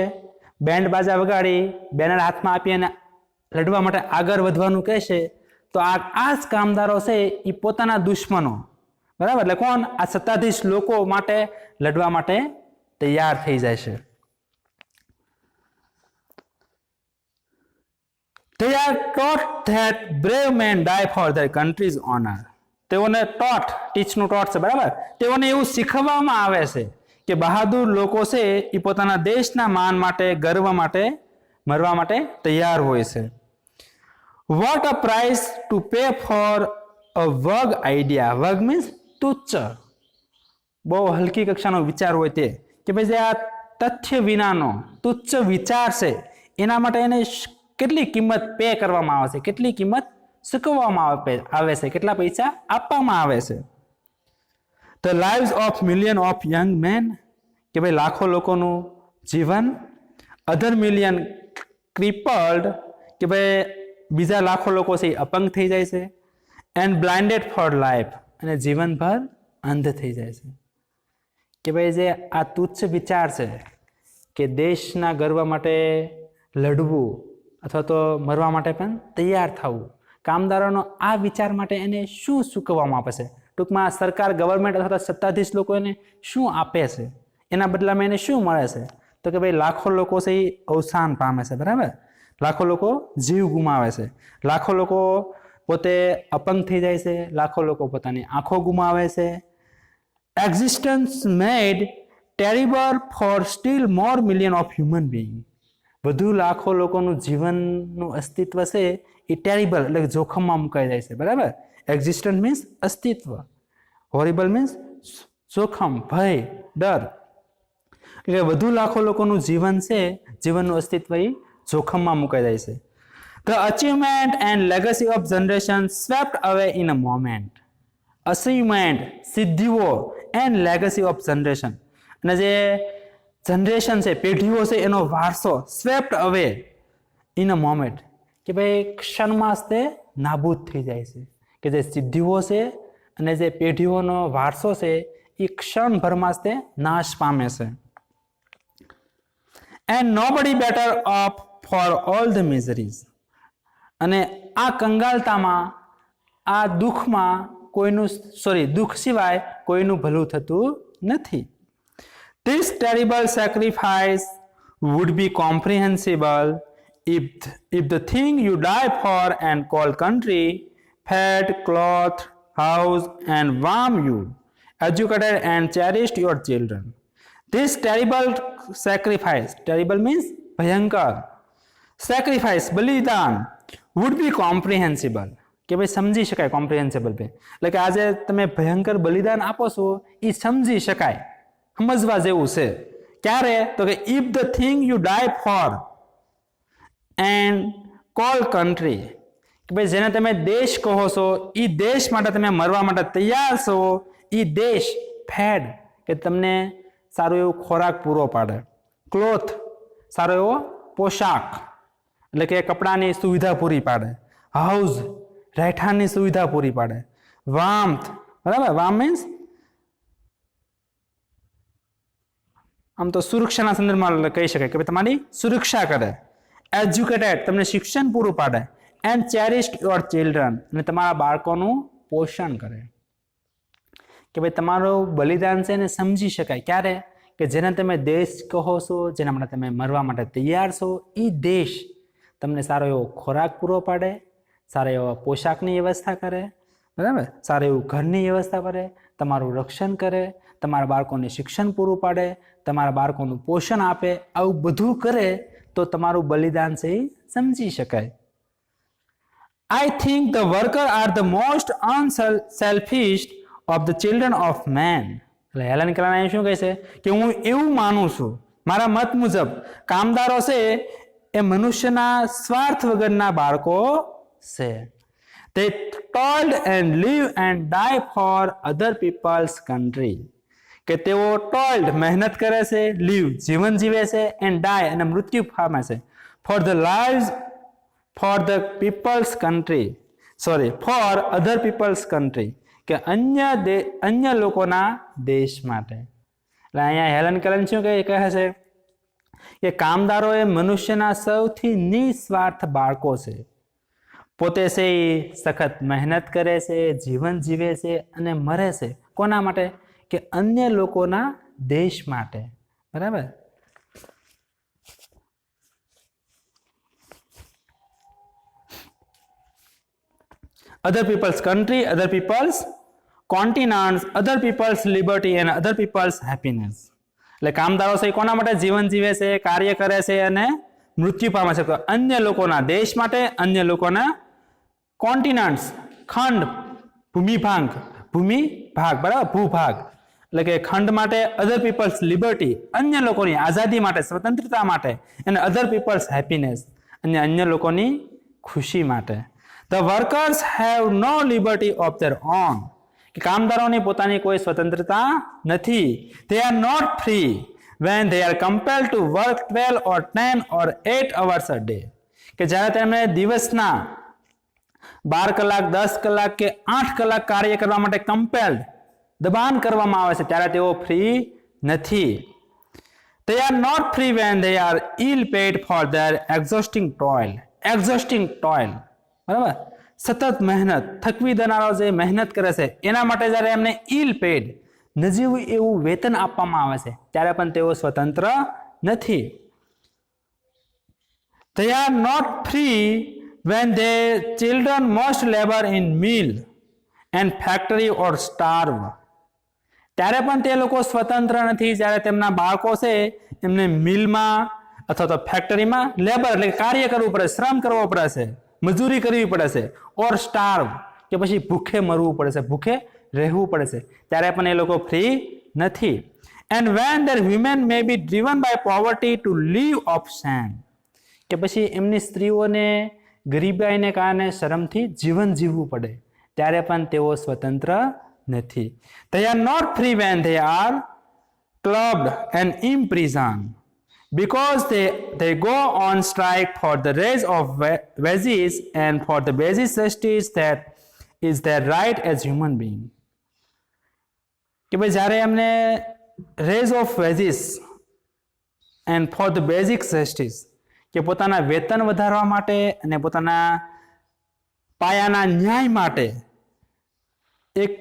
બેન્ડ બાજા વગાડી બેનર હાથમાં આપી અને લડવા માટે આગળ વધવાનું કહેશે, તો આ જ કામદારો છે એ પોતાના દુશ્મનો, બરાબર, એટલે કોણ? આ સત્તાધીશ લોકો માટે લડવા માટે તૈયાર થઈ જાય છે. They are taught that brave men die for their country's honor. તેઓને ટીચનું ટોટ છે, બરાબર. તેઓને એવું શીખવવામાં આવે છે કે બહાદુર લોકો છે એ પોતાના દેશના માન માટે, ગર્વ માટે મરવા માટે તૈયાર હોય છે. What a price to pay for a vague idea. Vague means તુચ્છ, બહુ હલકી કક્ષાનો વિચાર હોય તે, કે ભાઈ જે આ તથ્ય વિનાનો તુચ્છ વિચાર છે એના માટે એને કેટલી કિંમત પે કરવામાં આવે છે, કેટલી કિંમત ચૂકવવામાં આવે છે, કેટલા પૈસા આપવામાં આવે છે. The lives of million of young men, કે ભાઈ લાખો લોકોનું જીવન. અધર મિલિયન ક્રિપલ્ડ, કે ભાઈ બીજા લાખો લોકો છે એ અપંગ થઈ જાય છે. એન્ડ બ્લાઇન્ડેડ ફોર લાઈફ, અને જીવનભર અંધ થઈ જાય છે. કે ભાઈ જે આ તુચ્છ વિચાર છે કે દેશના ગર્વ માટે લડવું અથવા તો મરવા માટે પણ તૈયાર થવું, કામદારોનો આ વિચાર માટે એને શું ચૂકવવામાં આપે છે? ટૂંકમાં સરકાર, ગવર્મેન્ટ અથવા તો સત્તાધીશ લોકો એને શું આપે છે, એના બદલામાં એને શું મળે છે? તો કે ભાઈ લાખો લોકો છે એ અવસાન પામે છે, બરાબર. લાખો લોકો જીવ ગુમાવે છે, લાખો લોકો પોતે અપંગ થઈ જાય છે, લાખો લોકો પોતાની આંખો ગુમાવે છે. Existence made terrible for still more million of human being, વધુ લાખો લોકોનું જીવનનું અસ્તિત્વ છે એ ટેરિબલ એટલે જોખમમાં મુકાઈ જાય છે, બરાબર. એક્ઝિસ્ટન્સ મીન્સ અસ્તિત્વ, હોરિબલ મીન્સ જોખમ, ભય, ડર, એટલે વધુ લાખો લોકોનું જીવન છે, જીવનનું અસ્તિત્વ એ જોખમમાં મુકાઈ જાય છે. The achievement and legacy of generation swept અવે ઇન અ મોમેન્ટ. અચીવમેન્ટ, સિદ્ધિઓ, એન્ડ લેગસી ઓફ જનરેશન, અને જે જનરેશન છે, પેઢીઓ છે, એનો વારસો સ્વેપ્ટ અવે ઇન અ મોમેન્ટ, કે ભાઈ ક્ષણમાં જ તે નાબૂદ થઈ જાય છે. કે જે સિદ્ધિઓ છે અને જે પેઢીઓનો વારસો છે એ ક્ષણભરમાં જ તે નાશ પામે છે. And nobody better off for all the miseries. અને આ કંગાલતામાં, આ દુઃખમાં કોઈનું દુઃખ સિવાય કોઈનું ભલું થતું નથી. This terrible sacrifice would be comprehensible if the thing you die for and call country fed, clothed, housed and warm you, educated and cherished your children. This terrible sacrifice, terrible means ભયંકર, sacrifice બલિદાન would be comprehensible, કે ભાઈ સમજી શકાય, comprehensible पे એટલે કે આજે તમે ભયંકર બલિદાન આપો છો એ સમજી શકાય, સમજવા જેવું છે. ક્યારે? તો કે if the thing you die for and call country, કે ભાઈ જેને તમે દેશ કહો છો એ દેશ માટે તમે મરવા માટે તૈયાર છો. એ દેશ ફેડ, કે તમને સારો એવો ખોરાક પૂરો પાડે. ક્લોથ, સારો એવો પોશાક એટલે કે કપડાની સુવિધા પૂરી પાડે. હાઉસ, રહેઠાણની સુવિધા પૂરી પાડે. વાર્મથ, બરાબર, વાર્મ મીન્સ આમ તો સુરક્ષાના સંદર્ભમાં કહી શકાય કે તમારી સુરક્ષા કરે. એજ્યુકેટેડ, તમને શિક્ષણ પૂરું પાડે. એન્ડ ચેરિશ્ડ યોર ચિલ્ડ્રન, અને તમારા બાળકોનું પોષણ કરે. કે ભાઈ તમારું બલિદાન છે ને સમજી શકાય. ક્યારે? કે જેને તમે દેશ કહો છો, જેના માટે તમે મરવા માટે તૈયાર છો, એ દેશ તમને સારો એવો ખોરાક પૂરો પાડે, સારા એવા પોશાકની વ્યવસ્થા કરે, બરાબર, સારું એવું ઘરની વ્યવસ્થા કરે, તમારું રક્ષણ કરે, તમારા બાળકોને શિક્ષણ પૂરું પાડે, તમારા બાળકોનું પોષણ આપે. આવું બધું કરે તો તમારું બલિદાન છે એ સમજી શકાય. I think the workers are the most unselfish of the children of man. એટલે હેલન કેલર અહીં શું કહે છે કે હું એવું માનું છું, મારા મત મુજબ કામદારો છે એ મનુષ્યના સ્વાર્થ વગરના બાળકો છે. They toiled and live and die for other people's country. કે તેઓ toiled, મહેનત કરે છે, live, જીવન જીવે છે, and die, અને મૃત્યુ પામે છે, for the lives for the people's country, for other people's country, કે અન્ય લોકોના દેશ માટે. એટલે અહીંયા હેલન કેલર શું કહે છે કે કામદારો એ મનુષ્યના સૌથી નિસ્વાર્થ બાળકો છે. પોતે છે એ સખત મહેનત કરે છે, જીવન જીવે છે અને મરે છે. કોના માટે? કે અન્ય લોકોના દેશ માટે, બરાબર. Other people's country, other people's continents, other people's liberty and other people's happiness. એટલે કામદારો છે કોના માટે જીવન જીવે છે, કાર્ય કરે છે અને મૃત્યુ પામે છે? તો અન્ય લોકોના દેશ માટે, અન્ય લોકોના કોન્ટિનેન્ટ્સ, ખંડ, ભૂમિભાગ, બરાબર, ભૂભાગ એટલે કે ખંડ માટે. અધર પીપલ્સ લિબર્ટી, અન્ય લોકોની આઝાદી માટે, સ્વતંત્રતા માટે. અને અધર પીપલ્સ હેપીનેસ, અને અન્ય લોકોની ખુશી માટે. The workers have no liberty of their own. કે કામદારોની પોતાની કોઈ સ્વતંત્રતા નથી. They are not free when they are compelled to work 12 or 10 or 8 hours a day. કે જ્યારે તેમને દિવસના 12 કલાક, 10 કલાક કે 8 કલાક કાર્ય કરવા માટે કમ્પેલ્ડ, દબાણ કરવામાં આવે છે, ત્યારે તેઓ ફ્રી નથી. They are not free when they are ill paid for their exhausting toil. બરાબર, સતત મહેનત, થકવી દેનારો જે મહેનત કરે છે એના માટે જ્યારે એમને ઇલ પેડ, નજીવું એવું વેતન આપવામાં આવે છે, ત્યારે પણ તેઓ સ્વતંત્ર નથી. They are not free when their children must labor in mill and factory or starve. ત્યારે પણ તે લોકો સ્વતંત્ર નથી જ્યારે તેમના બાળકો છે એમને મિલમાં અથવા તો ફેક્ટરીમાં લેબર એટલે કાર્ય કરવું પડે, શ્રમ કરવો પડે છે, મજૂરી કરવી પડે છે. ઓર સ્ટાર્વ, કે પછી ભૂખે મરવું પડે છે, ભૂખે રહેવું પડે છે, ત્યારે પણ એ લોકો ફ્રી નથી. And when their women may be driven by poverty to live of shame, કે પછી એમની સ્ત્રીઓને ગરીબાઈને કારણે શરમથી જીવન જીવવું પડે, ત્યારે પણ તેઓ સ્વતંત્ર નથી. They are not free when they are clubbed and imprisoned. Because they go on strike for the raise of wages and for the basic justice that is their right as human being. કે ભાઈ જ્યારે એમને raise of wages and for the basic justice, કે પોતાના વેતન વધારવા માટે અને પોતાના પાયાના ન્યાય માટે એક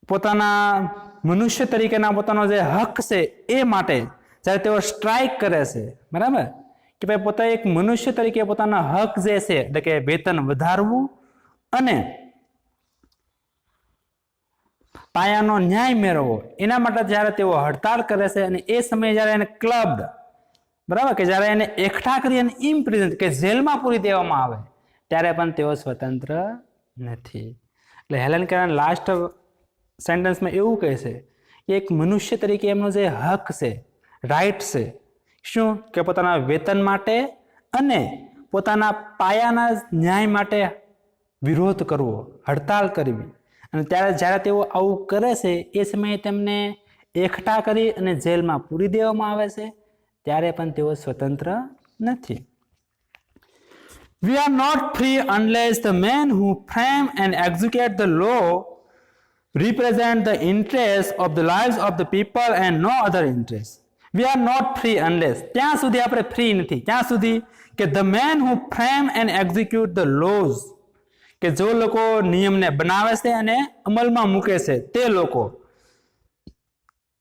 પોતાના મનુષ્ય તરીકેના પોતાનો જે હક છે એ માટે જ્યારે તેઓ સ્ટ્રાઇક કરે છે, બરાબર, કે ભાઈ પોતે એક મનુષ્ય તરીકે પોતાના હક જે છે એટલે કે વેતન વધારવું અને પાયાનો ન્યાય મેળવવો એના માટે જ્યારે તેઓ હડતાળ કરે છે અને એ સમયે જ્યારે એને ક્લબ્ડ, બરાબર, કે જ્યારે એને એકઠા કરી અને ઇમ્પ્રિઝન કે જેલમાં પૂરી દેવામાં આવે ત્યારે પણ તેઓ સ્વતંત્ર નથી. એટલે હેલેન કેલર લાસ્ટ સેન્ટેન્સમાં એવું કહે છે કે એક મનુષ્ય તરીકે એમનો જે હક છે, રાઇટ છે, શું કે પોતાના વેતન માટે અને પોતાના પાયાના ન્યાય માટે વિરોધ કરવો, હડતાળ કરવી. અને ત્યારે જ્યારે તેઓ આવું કરે છે એ સમયે તેમને એકઠા કરી અને જેલમાં પૂરી દેવામાં આવે છે ત્યારે પણ તેઓ સ્વતંત્ર નથી. We are not free unless the men who frame and execute the law represent the interests of the lives of the people and no other interests. We are not free unless, ત્યાં સુધી આપણે free નથી, ત્યાં સુધી કે the men who frame and execute the laws, કે જો લોકો નિયમને બનાવે છે અને અમલમાં મૂકે છે તે લોકો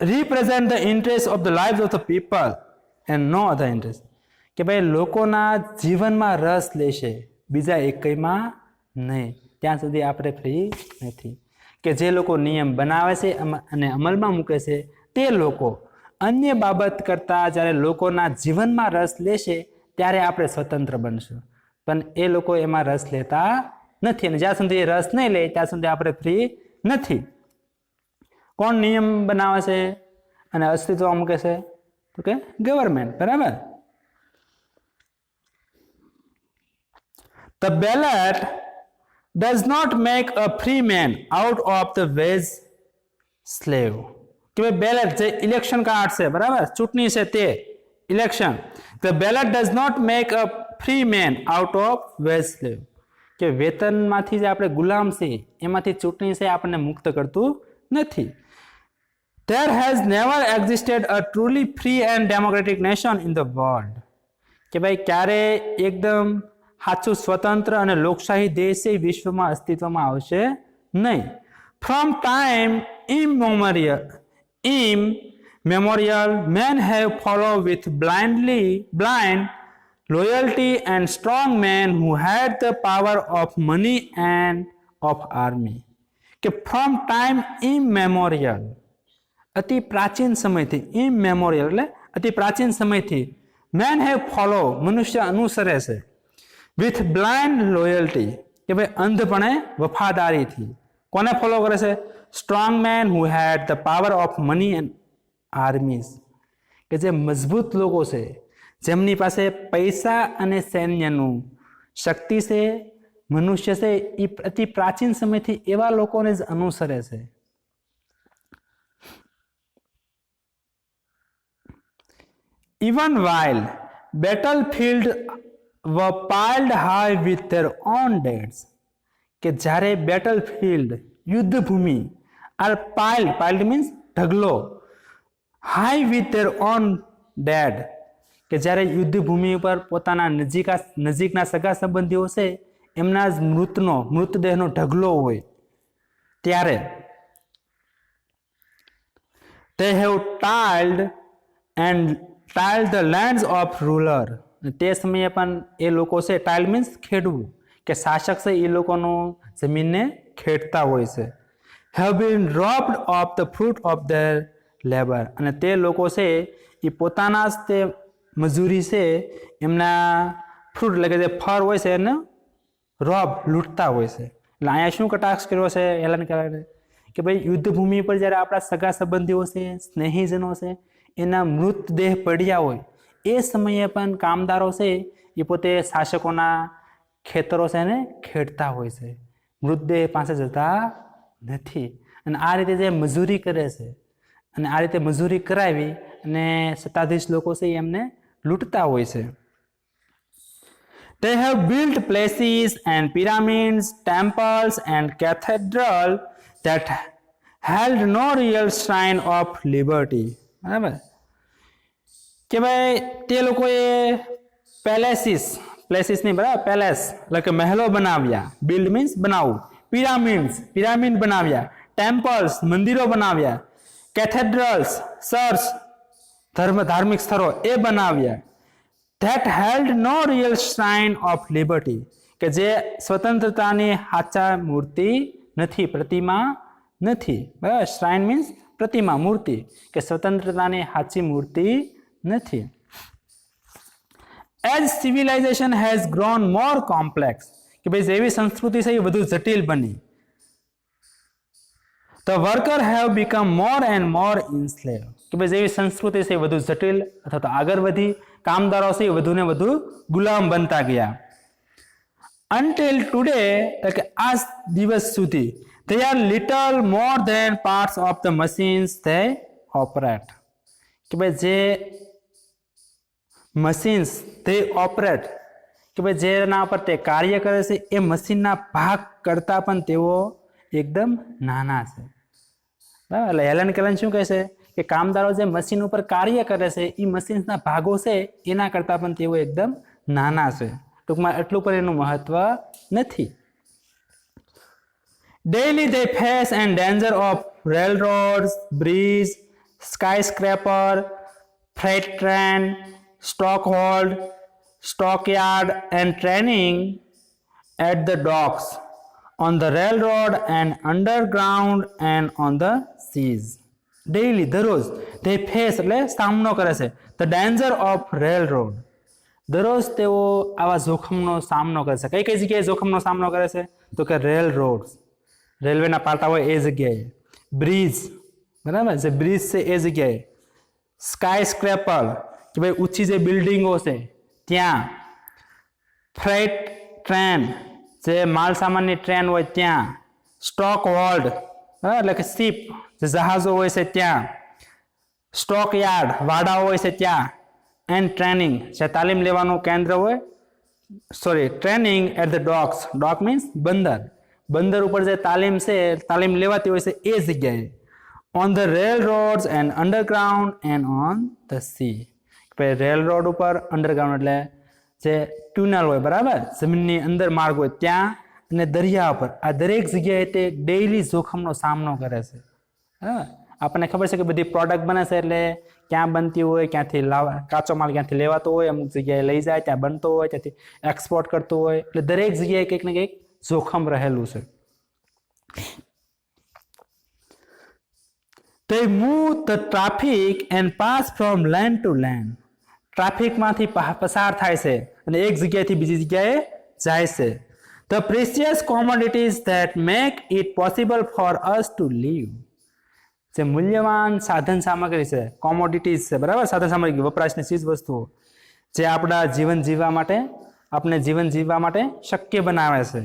represent the interests of the lives of the people and no other interest, કે ભાઈ લોકોના જીવનમાં રસ લેશે, બીજા એકમાં નહીં, ત્યાં સુધી આપણે ફ્રી નથી. કે જે લોકો નિયમ બનાવે છે અને અમલમાં મૂકે છે તે લોકો અન્ય બાબત કરતાં જ્યારે લોકોના જીવનમાં રસ લેશે ત્યારે આપણે સ્વતંત્ર બનશું, પણ એ લોકો એમાં રસ લેતા નથી અને જ્યાં સુધી રસ નહીં લે ત્યાં સુધી આપણે ફ્રી નથી. કોણ નિયમ બનાવે છે અને અસ્તિત્વમાં મૂકે છે? તો કે ગવર્મેન્ટ, બરાબર. The ballot does not make a free man out of the wage slave. કે ભાઈ બેલેટ જે ઇલેક્શન કાર્ડ છે, બરાબર, ચૂંટણી છે તે election, the ballot does not make a free man out of wage slave, કે વેતનમાંથી જે આપણે ગુલામ છે એમાંથી ચૂંટણી છે આપણને મુક્ત કરતું નથી. There has never existed a truly free and democratic nation in the world, કે ભાઈ ક્યારે એકદમ સાચું સ્વતંત્ર અને લોકશાહી દેશ એ વિશ્વમાં અસ્તિત્વમાં આવશે નહીં. From time immemorial, men have followed with blind loyalty and strong men who had the power of money and of army. કે from time immemorial, અતિ પ્રાચીન સમયથી, immemorial એટલે અતિ પ્રાચીન સમયથી, men have followed, મનુષ્ય અનુસરે છે, with blind loyalty, કે ભાઈ અંધપણે વફાદારીથી. કોને ફોલો કરે છે? Strong main who had the power of money and armies, કે જે મજબૂત લોકો છે જેમની પાસે પૈસા અને સૈન્યનું શક્તિ છે, મનુષ્ય છે એ અતિ પ્રાચીન સમયથી એવા લોકોને જ અનુસરે છે. Even while battlefield were piled high with their own deads, કે જ્યારે બેટલફિલ્ડ યુદ્ધભૂમિ આર પાઇલ્ડ મીન્સ ઢગલો, high with their own dead, કે જ્યારે યુદ્ધભૂમિ ઉપર પોતાના નજીકના સગા સંબંધીઓ છે એમના જ મૃતદેહનો ઢગલો હોય ત્યારે they have tiled the lands of ruler, તે સમયે પણ એ લોકો છે, ટાઇલ મીન્સ ખેડવું, કે શાસક છે એ લોકોનું જમીનને ખેડતા હોય છે. have been robbed of the fruit of their labor, અને તે લોકો છે એ પોતાના જ તે મજૂરી છે એમના ફ્રૂટ એટલે કે જે ફળ હોય છે એને લૂંટતા હોય છે. એટલે અહીંયા શું કટાક્ષ કર્યો છે હેલેન કેલરે કે ભાઈ યુદ્ધભૂમિ પર જ્યારે આપણા સગા સંબંધીઓ છે, સ્નેહીજનો છે, એના મૃતદેહ પડ્યા હોય એ સમયે પણ કામદારો છે એ પોતે શાસકોના ખેતરો છે એને ખેડતા હોય છે, મૃતદેહ પાસે જતા નથી. અને આ રીતે જે મજૂરી કરે છે અને આ રીતે મજૂરી કરાવી અને સત્તાધીશ લોકો છે એમને લૂંટતા હોય છે. They have built places and pyramids, temples and cathedrals that held no real sign of liberty. બરાબર, કે ભાઈ તે લોકોએ પેલેસીસ, પ્લેસીસ ની બરાબર, પેલેસ એટલે કે મહેલો બનાવ્યા, બિલ્ડ મીન્સ બનાવવું, પિરામિડ્સ પિરામિડ બનાવ્યા, ટેમ્પલ્સ મંદિરો બનાવ્યા, કેથેડ્રલ્સ ચર્ચ ધાર્મિક સ્થળો એ બનાવ્યા. That held no real shrine of liberty, કે જે સ્વતંત્રતાની સાચા મૂર્તિ નથી, પ્રતિમા નથી, બરાબર. શ્રાઇન મીન્સ પ્રતિમા, મૂર્તિ, કે સ્વતંત્રતાની સાચી મૂર્તિ નથી. As civilisation has grown more complex, કે ભાઈ જેવી સંસ્કૃતિ છે એ વધુ જટિલ બની. The worker have become more and more enslaved, કે ભાઈ જેવી સંસ્કૃતિ છે વધુ જટિલ અથવા તો આગળ વધી, કામદારો છે વધુ ને વધુ ગુલામ બનતા ગયા. Until today, એટલે કે આ દિવસ સુધી, they are little more than parts of the machines they operate, કે ભાઈ જે મશીન્સ તે ઓપરેટ, કે ભાઈ જેના પર તે કાર્ય કરે છે એ મશીનના ભાગ કરતા પણ તેઓ એકદમ નાના છે, બરાબર. એટલે હેલન કેલન શું કહે છે કે કામદારો જે મશીન ઉપર કાર્ય કરે છે એ મશીન્સના ભાગો છે એના કરતાં પણ તેઓ એકદમ નાના છે. ટૂંકમાં એટલું પણ એનું મહત્વ નથી. Daily they face and danger of railroads, bridge, skyscraper, freight train, stockhold, stockyard and training at the docks, on the railroad and underground and on the seas. Daily, દરરોજ, they face એટલે સામનો કરે છે, the danger of railroad, દરરોજ તેઓ આવા જોખમનો સામનો કરે છે. કઈ કઈ જગ્યાએ જોખમનો સામનો કરે છે? તો કે રેલ રોડ, રેલવેના પાટા હોય એ જગ્યાએ, બ્રિજ, બરાબર, જે બ્રિજ છે એ જગ્યાએ, સ્કાય સ્ક્રેપર, કે ભાઈ ઊંચી જે બિલ્ડિંગો છે ત્યાં, ફ્રેટ ટ્રેન, જે માલ સામાનની ટ્રેન હોય ત્યાં, સ્ટોક હોલ્ડ, એટલે કે શિપ, જે જહાજો હોય છે ત્યાં, સ્ટોક યાર્ડ, વાડાઓ હોય છે ત્યાં, એન્ડ ટ્રેનિંગ, જે તાલીમ લેવાનું કેન્દ્ર હોય, training at the docks, dock means બંદર, બંદર ઉપર જે તાલીમ છે, તાલીમ લેવાતી હોય છે એ જગ્યાએ, on the rail rods and underground and on the sea, rail road ઉપર, અંડરગ્રાઉન્ડ એટલે જે ટ્યુનલ હોય, બરાબર, જમીનની અંદર માર્ગ હોય ત્યાં, અને દરિયા પર, આ દરેક જગ્યાએ તે ડેઇલી જોખમનો સામનો કરે છે. હા, આપણને ખબર છે કે બધી પ્રોડક્ટ બને છે એટલે ક્યાં બનતી હોય, ક્યાંથી કાચો માલ ક્યાંથી લેવાતો હોય, અમુક જગ્યાએ લઈ જાય, ત્યાં બનતો હોય, ત્યાંથી એક્સપોર્ટ કરતો હોય, એટલે દરેક જગ્યાએ કંઈક ને કંઈક જોખમ રહેલું છે. They move the traffic and pass from land to land. ટ્રાફિકમાંથી પસાર થાય છે અને એક જગ્યાએથી બીજી જગ્યાએ જાય છે. The precious commodities that make it possible for us to live. જે મૂલ્યવાન સાધન સામગ્રી છે, કોમોડિટીઝ છે, બરાબર, સાધન સામગ્રી, વપરાશની ચીજ વસ્તુઓ, જે આપણા જીવન જીવવા માટે, આપણે જીવન જીવવા માટે શક્ય બનાવે છે.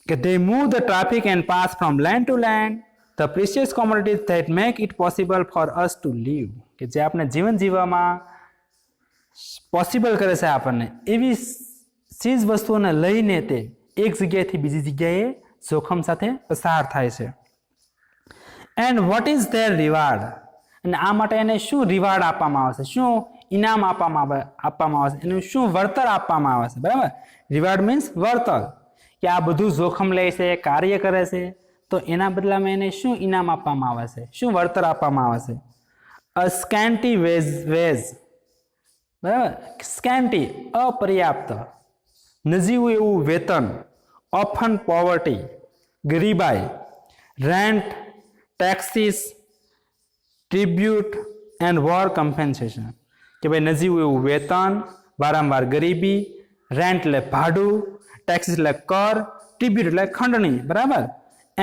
કે they move the traffic and pass from land to land, the precious commodities that make it possible for us to live, કે જે આપણે જીવન જીવવામાં પોસિબલ કરે છે આપણને, એવી ચીજ વસ્તુઓને લઈને તે એક જગ્યાએથી બીજી જગ્યાએ જોખમ સાથે પસાર થાય છે. And what is there reward, અને આ માટે એને શું રિવાર્ડ આપવામાં આવે છે, શું ઇનામ આપવામાં આવે છે, એનું શું વળતર આપવામાં આવે છે, બરાબર. રિવાર્ડ મીન્સ વળતર, કે આ બધું જોખમ લે છે, કાર્ય કરે છે, તો એના બદલામાં એને શું ઇનામ આપવામાં આવે છે, શું વળતર આપવામાં આવે છે? અ સ્કેન્ટી વેજ, બરાબર, સ્કેન્ટી અપર્યાપ્ત, નજીવું એવું વેતન, ઓફન પોવર્ટી ગરીબાઈ, rent, taxes, tribute and war compensation, કે ભાઈ નજીવું એવું વેતન, વારંવાર ગરીબી, રેન્ટ એટલે ભાડું, ટેક્સીસ એટલે કર, ટ્રિબ્યુટ એટલે ખંડણી, બરાબર,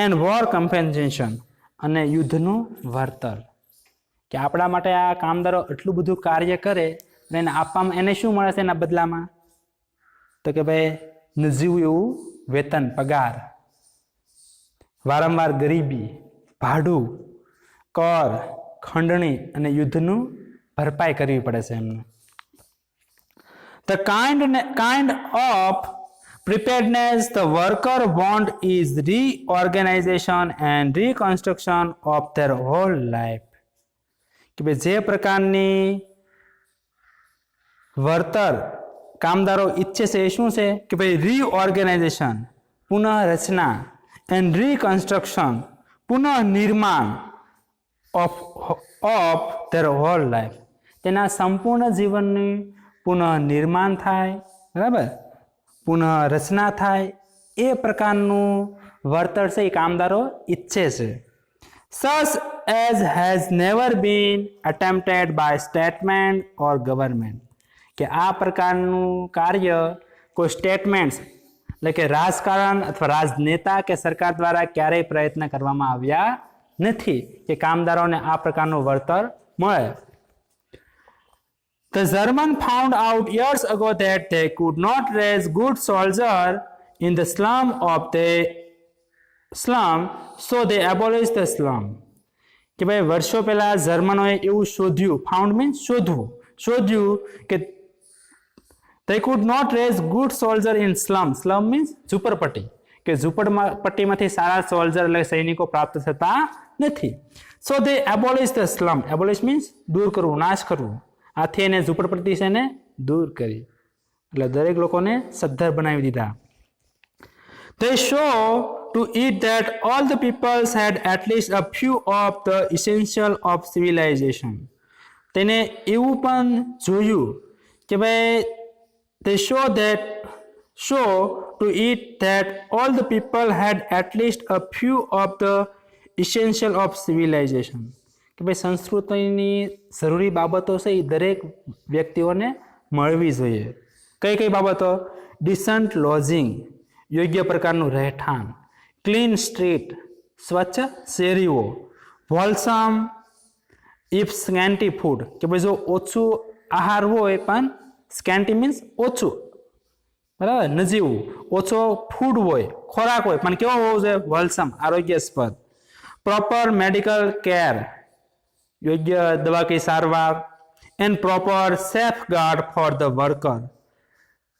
એન્ડ વોર કમ્પેન્સેશન અને યુદ્ધનું વળતર, કે આપણા માટે આ કામદારો એટલું બધું કાર્ય કરે અને એને આપવામાં એને શું મળે છે એના બદલામાં? તો કે ભાઈ નજીવું એવું વેતન, પગાર, વારંવાર ગરીબી, ભાડું, કર, ખંડણી અને યુદ્ધનું ભરપાઈ કરવી પડે છે એમને. The kind of preparedness the worker want is reorganization and reconstruction of their whole life. કે કે ભાઈ જે પ્રકારની વળતર કામદારો ઈચ્છે છે એ શું છે કે ભાઈ રીઓર્ગેનાઇઝેશન, પુનઃરચના એન્ડ રીકન્સ્ટ્રક્શન, પુનઃનિર્માણ ઓફ ધેર હોલ લાઈફ, તેના સંપૂર્ણ જીવનની પુનઃનિર્માણ થાય, બરાબર, પુનઃરચના થાય, એ પ્રકારનું વળતર છે એ કામદારો ઈચ્છે છે. Such as has never been attempted by statement or government, કે આ પ્રકારનું કાર્ય કોઈ સ્ટેટમેન્ટ્સ એટલે કે રાજકારણ અથવા રાજનેતા કે સરકાર દ્વારા ક્યારેય પ્રયત્ન કરવામાં આવ્યા નથી કે કામદારોને આ પ્રકારનું વળતર મળે. The German found out years ago that they could not raise good soldiers in the slum of the slum, so they abolished the slum. કે ભાઈ વર્ષો પહેલા જર્મનોએ એવું શોધ્યું, ફાઉન્ડ મીન્સ શોધ્યું કે they could not raise good soldier in slum. Slum means ઝુંપડપટ્ટી, કે ઝુંપડપટ્ટીમાંથી સારા soldier એટલે સૈનિકો પ્રાપ્ત થતા નથી. So they abolished the slum. Abolish means દૂર કરવું, નાશ કરવું. આથી એને ઝુંપડપટ્ટી છે ને દૂર કરી, એટલે દરેક લોકોને સદ્ધર બનાવી દીધા. They show to it that all the peoples had at least a few of the essential of civilization. તેને એવું પણ જોયું કે ભાઈ they show to it that all the people had at least a few of the essential of civilization. કે ભાઈ સંસ્કૃતિની જરૂરી બાબતો છે એ દરેક વ્યક્તિઓને મળવી જોઈએ. કઈ કઈ બાબતો? ડિસન્ટ લોઝિંગ, યોગ્ય પ્રકારનું રહેઠાણ, ક્લીન સ્ટ્રીટ, સ્વચ્છ શેરીઓ, હોલસમ ઇફ સ્કેન્ટી ફૂડ, કે ભાઈ જો ઓછું આહાર હોય પણ સ્કેન્ટી મીન્સ ઓછું, બરાબર, નજીવું, ઓછો ફૂડ હોય, ખોરાક હોય પણ કેવો હોવો જોઈએ? હોલસમ, આરોગ્યસ્પદ. પ્રોપર મેડિકલ કેર, યોગ્ય દવાકીય સારવાર. And proper safeguard for the worker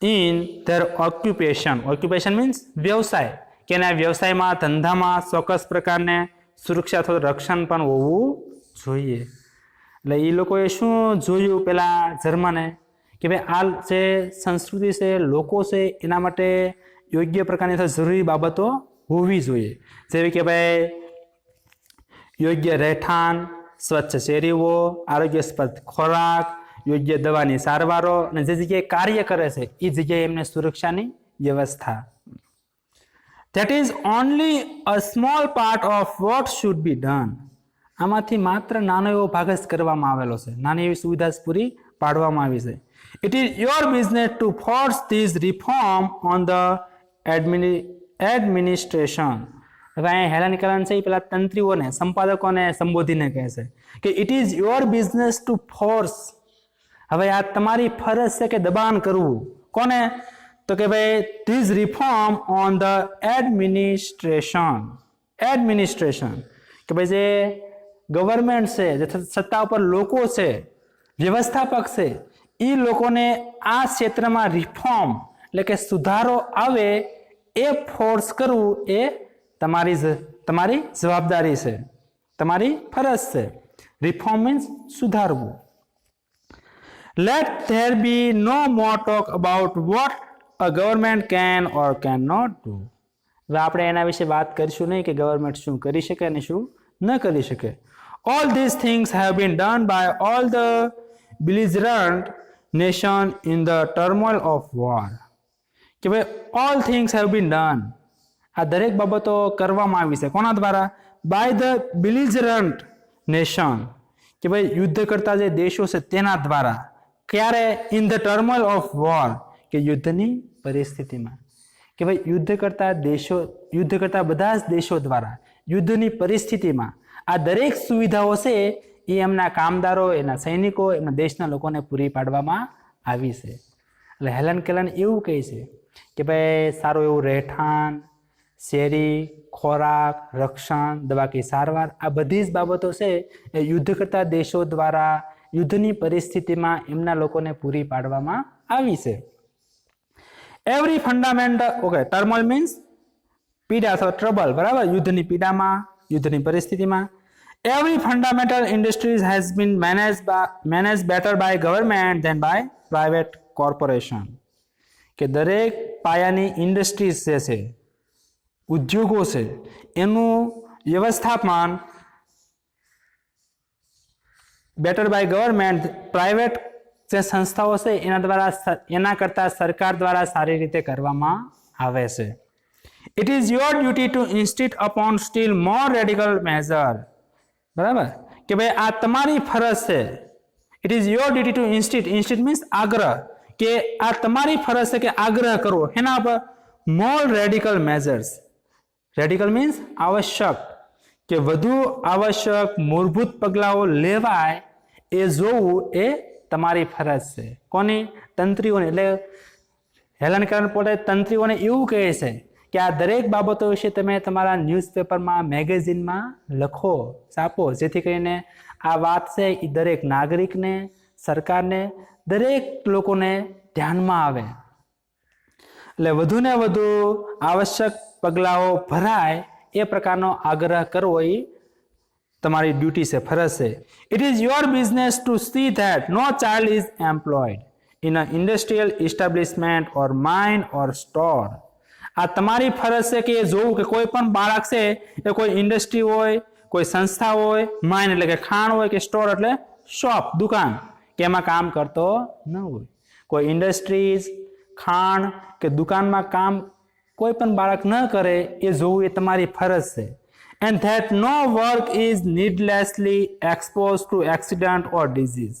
in their occupation. Occupation means વ્યવસાય, કે એના વ્યવસાયમાં, ધંધામાં ચોક્કસ પ્રકારને સુરક્ષા અથવા રક્ષણ પણ હોવું જોઈએ. એટલે એ લોકોએ શું જોયું પેલા જર્મને કે ભાઈ આ જે સંસ્કૃતિ છે, લોકો છે, એના માટે યોગ્ય પ્રકારની જરૂરી બાબતો હોવી જોઈએ, જેવી કે ભાઈ યોગ્ય રહેઠાણ, સ્વચ્છ શેરીઓ, આરોગ્યસ્પદ ખોરાક, યોગ્ય દવાની સારવારો, અને જે જગ્યાએ કાર્ય કરે છે એ જગ્યાએ એમને સુરક્ષાની વ્યવસ્થા. That is only a small part of what should be done. આમાંથી માત્ર નાનો એવો ભાગ જ કરવામાં આવેલો છે, નાની એવી સુવિધા પૂરી પાડવામાં આવી છે. It is your business to force this reform on the administration. હવે અહીંયા હેલેન કેલર છે એ પેલા તંત્રીઓને, સંપાદકોને સંબોધીને કહે છે કે it is your business two force. હવે આ તમારી ફરજ છે કે દબાણ કરવું. કોને? તો કે ભાઈ this reform on the administration, કે ભાઈ જે ગવર્મેન્ટ છે, જે સત્તા ઉપર લોકો છે, વ્યવસ્થાપક છે, એ લોકોને આ ક્ષેત્રમાં રિફોર્મ એટલે કે સુધારો આવે એ ફોર્સ કરવું એ તમારી જવાબદારી છે, તમારી ફરજ છે. રિફોર્મ મીન્સ સુધારવું. Let there be no more talk about what a government can or cannot do. હવે આપણે એના વિશે વાત કરીશું નહીં કે ગવર્મેન્ટ શું કરી શકે અને શું ન કરી શકે. All these things have been done by all the belligerent nation in the turmoil of war. કે ભાઈ all things have been done, આ દરેક બાબતો કરવામાં આવી છે. કોના દ્વારા? બાય ધ belligerent nation, કે ભાઈ યુદ્ધ કરતા જે દેશો છે તેના દ્વારા. ક્યારે? In the turmoil of war, કે યુદ્ધની પરિસ્થિતિમાં. કે ભાઈ યુદ્ધ કરતા બધા જ દેશો દ્વારા યુદ્ધની પરિસ્થિતિમાં આ દરેક સુવિધાઓ છે એ એમના કામદારો, એના સૈનિકો, એમના દેશના લોકોને પૂરી પાડવામાં આવી છે. એટલે હેલેન કેલર એવું કહે છે કે ભાઈ સારું એવું રહેઠાણ, શેરી, ખોરાક, રક્ષણ, દવાકીય સારવાર, આ બધી જ બાબતો છે એ યુદ્ધ કરતા દેશો દ્વારા યુદ્ધની પરિસ્થિતિમાં એમના લોકોને પૂરી પાડવામાં આવી છે. એવરી ફંડામેન્ટલ, ઓકે, ટર્મોલ મીન્સ પીડા અથવા ટ્રબલ, બરાબર, યુદ્ધની પીડામાં, યુદ્ધની પરિસ્થિતિમાં. Every fundamental industries has been managed better by government than by private corporation. કે દરેક પાયાની ઇન્ડસ્ટ્રીઝ જે છે, ઉદ્યોગો છે, એનું વ્યવસ્થાપન બેટર બાય ગવર્મેન્ટ, પ્રાઇવેટ જે સંસ્થાઓ છે એના કરતાં સરકાર દ્વારા સારી રીતે કરવામાં આવે છે. It is your duty to insist upon still more radical measure. બરાબર કે ભાઈ આ તમારી ફરજ છે. It is your duty to insist means આગ્રહ, કે આ તમારી ફરજ છે કે આગ્રહ કરવો એના પર મોર રેડિકલ મેજર્સ. રેડિકલ મીન્સ આવશ્યક, કે વધુ આવશ્યક મૂળભૂત પગલાઓ લેવાય એ જોવું એ તમારી ફરજ છે. કોની? તંત્રીઓને. એટલે હેલન કેલર પોતે તંત્રીઓને એવું કહે છે કે આ દરેક બાબતો વિશે તમે તમારા ન્યૂઝપેપરમાં, મેગેઝિનમાં લખો, છાપો, જેથી કરીને આ વાત છે એ દરેક નાગરિકને, સરકારને, દરેક લોકોને ધ્યાનમાં આવે. એટલે વધુને વધુ આવશ્યક પગલાઓ ભરાય એ પ્રકારનો આગ્રહ કરવો એ તમારી ડ્યુટી છે, ફરજ છે. It is your business to see that no child is employed in a industrial establishment or mine or store. આ તમારી ફરજ છે કે એ જોવું કે કોઈ પણ બાળક છે એ કોઈ ઇન્ડસ્ટ્રી હોય, કોઈ સંસ્થા હોય, માઇન એટલે કે ખાણ હોય, કે સ્ટોર એટલે શોપ, દુકાન, કે એમાં કામ કરતો ન હોય. કોઈ ઇન્ડસ્ટ્રીઝ, ખાણ કે દુકાનમાં કામ કોઈ પણ બાળક ન કરે એ જોવું એ તમારી ફરજ છે. And that no work is needlessly expose to accident or disease.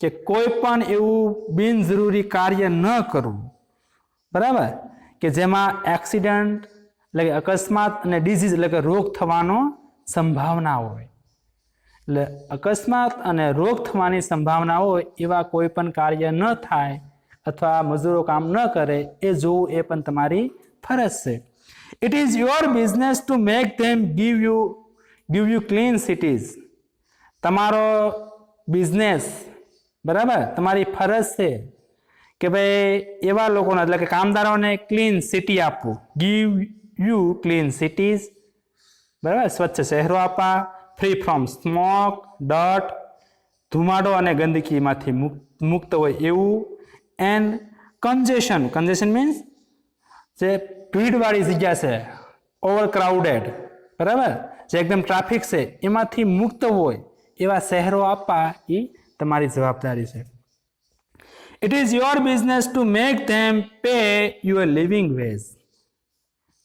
કે કોઈ પણ એવું બિનજરૂરી કાર્ય ન કરવું, બરાબર, કે જેમાં એક્સિડન્ટ એટલે કે અકસ્માત અને ડિઝીઝ એટલે કે રોગ થવાનો સંભાવના હોય. એટલે અકસ્માત અને રોગ થવાની સંભાવના હોય એવા કોઈ પણ કાર્ય ન થાય અથવા મજૂરો કામ ન કરે એ જોવું એ પણ તમારી ફરજ છે. It is your business to make them give you clean cities. તમારો બિઝનેસ, બરાબર, તમારી ફરજ છે કે ભાઈ એવા લોકોને એટલે કે કામદારોને ક્લીન સિટી આપવું. ગીવ યુ ક્લીન સિટીઝ, બરાબર, સ્વચ્છ શહેરો આપવા. ફ્રી ફ્રોમ સ્મોક, ડર્ટ, ધુમાડો અને ગંદકીમાંથી મુક્ત હોય એવું. એન્ડ કન્જેશન મીન્સ જે ભીડવાળી જગ્યા છે, ઓવર ક્રાઉડેડ, બરાબર, જે એકદમ ટ્રાફિક છે એમાંથી મુક્ત હોય એવા શહેરો આપવા એ તમારી જવાબદારી છે. It is your business to make them pay your living veg.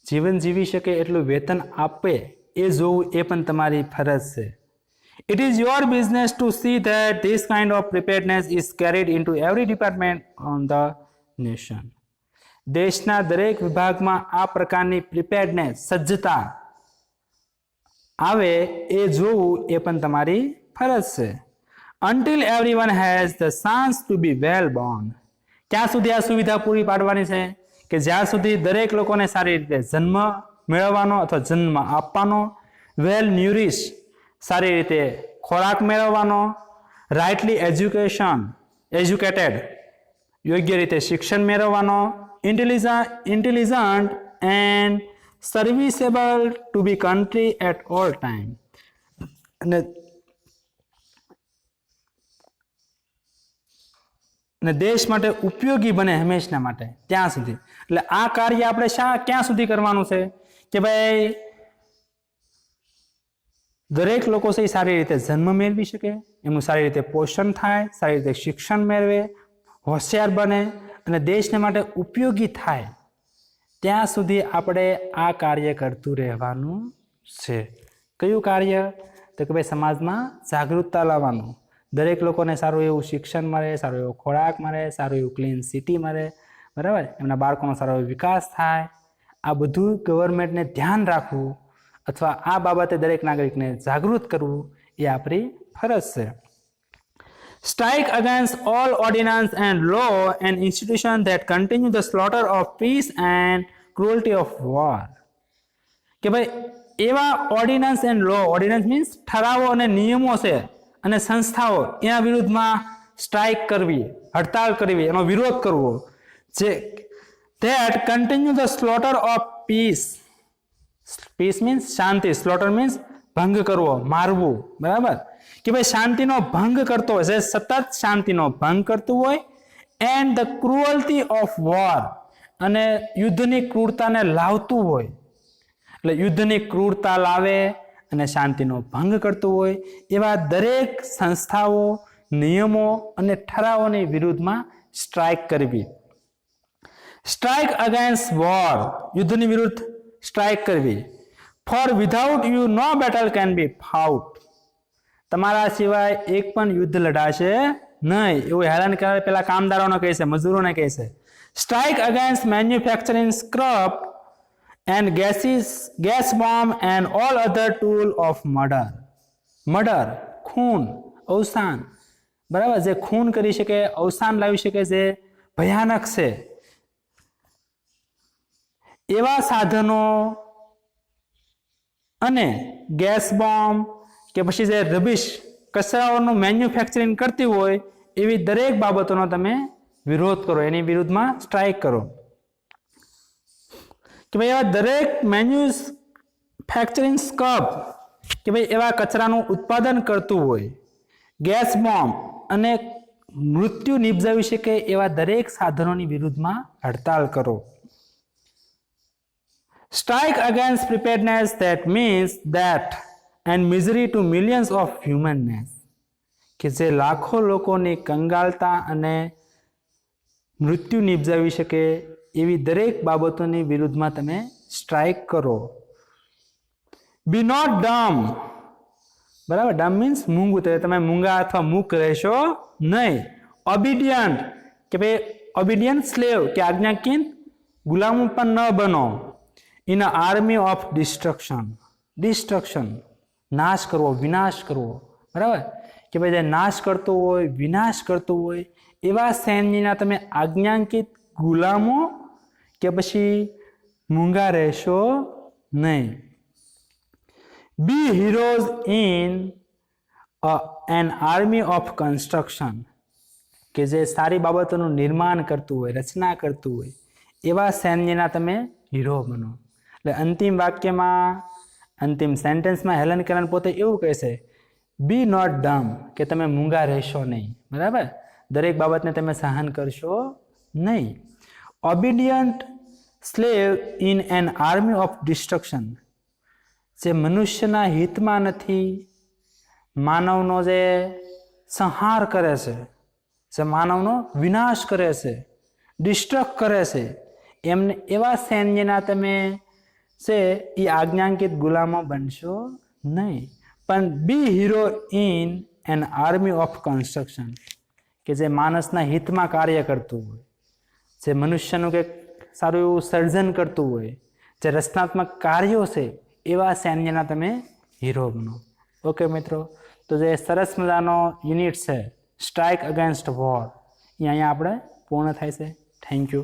જીવન જીવી શકે એટલું વેતન આપે એ જોવું એ પણ તમારી ફરજ છે. It is your business to see that this kind of preparedness is carried into every department on the nation. દેશના દરેક વિભાગમાં આ પ્રકારની પ્રિપેરનેસ, સજ્જતા આવે એ જોવું એ પણ તમારી ફરજ છે. Until everyone has the chance to be well born. ક્યાં સુધી આ સુવિધા પૂરી પાડવાની છે? કે જ્યાં સુધી દરેક લોકોને સારી રીતે જન્મ મેળવવાનો અથવા જન્મ આપવાનો, વેલ ન્યુરિશ, સારી રીતે ખોરાક મેળવવાનો, રાઇટલી એજ્યુકેટેડ, યોગ્ય રીતે શિક્ષણ મેળવવાનો, intelligent and serviceable to be country at all time. અને દેશ માટે ઉપયોગી બને હંમેશના માટે, ત્યાં સુધી. એટલે આ કાર્ય આપણે ક્યાં સુધી કરવાનું છે? કે ભાઈ દરેક લોકો છે સારી રીતે જન્મ મેળવી શકે, એમનું સારી રીતે પોષણ થાય, સારી રીતે શિક્ષણ મેળવે, હોશિયાર બને અને દેશને માટે ઉપયોગી થાય, ત્યાં સુધી આપણે આ કાર્ય કરતું રહેવાનું છે. કયું કાર્ય? તો કે ભાઈ સમાજમાં જાગૃતતા લાવવાનું, દરેક લોકોને સારું એવું શિક્ષણ મળે, સારો એવો ખોરાક મળે, સારું એવું ક્લીન સિટી મળે, બરાબર, એમના બાળકોનો સારો એવો વિકાસ થાય. આ બધું ગવર્મેન્ટને ધ્યાન રાખવું અથવા આ બાબતે દરેક નાગરિકને જાગૃત કરવું એ આપણી ફરજ છે. Strike against all ordinance and law and institutions that continue the slaughter of peace and cruelty of war. કે ભાઈ એવા ordinance and law, ordinance means ઠરાવો અને નિયમો છે અને સંસ્થાઓ, એના વિરુદ્ધમાં સ્ટ્રાઇક કરવી, હડતાલ કરવી, એનો વિરોધ કરવો, જે that continue the slaughter of peace. Peace means Shanti, slaughter means ભંગ કરવો, મારવું, બરાબર, કે ભાઈ શાંતિનો ભંગ કરતો હોય છે, સતત શાંતિનો ભંગ કરતું હોય, and the cruelty of war, અને યુદ્ધની ક્રૂરતાને લાવતું હોય, એટલે યુદ્ધની ક્રૂરતા લાવે અને શાંતિનો ભંગ કરતું હોય એવા દરેક સંસ્થાઓ, નિયમો અને ઠરાવોની વિરુદ્ધમાં સ્ટ્રાઇક કરવી. સ્ટ્રાઇક અગેન્સ્ટ વોર, યુદ્ધની વિરુદ્ધ સ્ટ્રાઇક કરવી. For without you no battle can be fought, તમારા સિવાય એક પણ યુદ્ધ લડાશે નહીં, એવું હેરાન કરે પેલા કામદારોને કહે છે, મજૂરોને કહે છે. Strike against manufacturing scrap and gas bomb and all other tool of murder. Murder, ખૂન, અવસાન, બરાબર, જે ખૂન કરી શકે, અવસાન લાવી શકે, જે ભયાનક છે એવા સાધનો અને ગેસ બોમ્બ કે પછી જે રબીશ કચરાઓનું મેન્યુફેક્ચરિંગ કરતી હોય એવી દરેક બાબતોનો તમે વિરોધ કરો, એની વિરુદ્ધમાં સ્ટ્રાઇક કરો. કે ભાઈ એવા દરેક મેન્યુફેક્ચરિંગ સ્કપ, કે ભાઈ એવા કચરાનું ઉત્પાદન કરતું હોય, ગેસ બોમ્બ અને મૃત્યુ નિપજાવી શકે એવા દરેક સાધનોની વિરુદ્ધમાં હડતાલ કરો. Strike against preparedness that means that and misery to millions of humanness, કે જે લાખો લોકોની કંગાલતા અને મૃત્યુ નિપજાવી શકે એવી દરેક બાબતોની વિરુદ્ધમાં તમે સ્ટ્રાઇક કરો. બી નોટ ડમ, બરાબર, ડમ મીન્સ મૂંગું, તમે મૂંગા અથવા મૂક રહેશો નહીં. ઓબિડિયન્ટ, કે ભાઈ ઓબિડિયન્ટ સ્લેવ, કે આજ્ઞાકીન ગુલામો પણ ન બનો. In a army of destruction, destruction, નાશ કરવો, વિનાશ કરવો, બરાબર, કે ભાઈ જે નાશ કરતો હોય, વિનાશ કરતો હોય એવા સૈન્યના તમે આજ્ઞાંકિત ગુલામો કે પછી મૂંગા રહેશો નહીં. Be heroes in an army of construction, કે જે સારી બાબતોનું નિર્માણ કરતું હોય, રચના કરતું હોય એવા સૈન્યના તમે હીરો બનો. એટલે અંતિમ વાક્યમાં, અંતિમ સેન્ટેન્સમાં હેલન કેલર પોતે એવું કહે છે, બી નોટ ડમ, કે તમે મૂંગા રહેશો નહીં, બરાબર, દરેક બાબતને તમે સહન કરશો નહીં. Obedient slave in an army of destruction, જે મનુષ્યના હિતમાં નથી, માનવનો જે સંહાર કરે છે, જે માનવનો વિનાશ કરે છે, ડિસ્ટ્રક્ટ કરે છે, એમને એવા સૈન્યના તમે છે એ આજ્ઞાંકિત ગુલામો બનશો નહીં. પણ be hero in an army of construction, કે જે માણસના હિતમાં કાર્ય કરતું હોય, જે મનુષ્યનું કંઈક સારું એવું સર્જન કરતું હોય, જે રચનાત્મક કાર્યો છે એવા સૈન્યના તમે હીરો બનો. ઓકે મિત્રો, તો જે સરસ મજાનો યુનિટ છે સ્ટ્રાઇક અગેન્સ્ટ વોર, એ અહીંયા આપણે પૂર્ણ થાય છે. Thank you.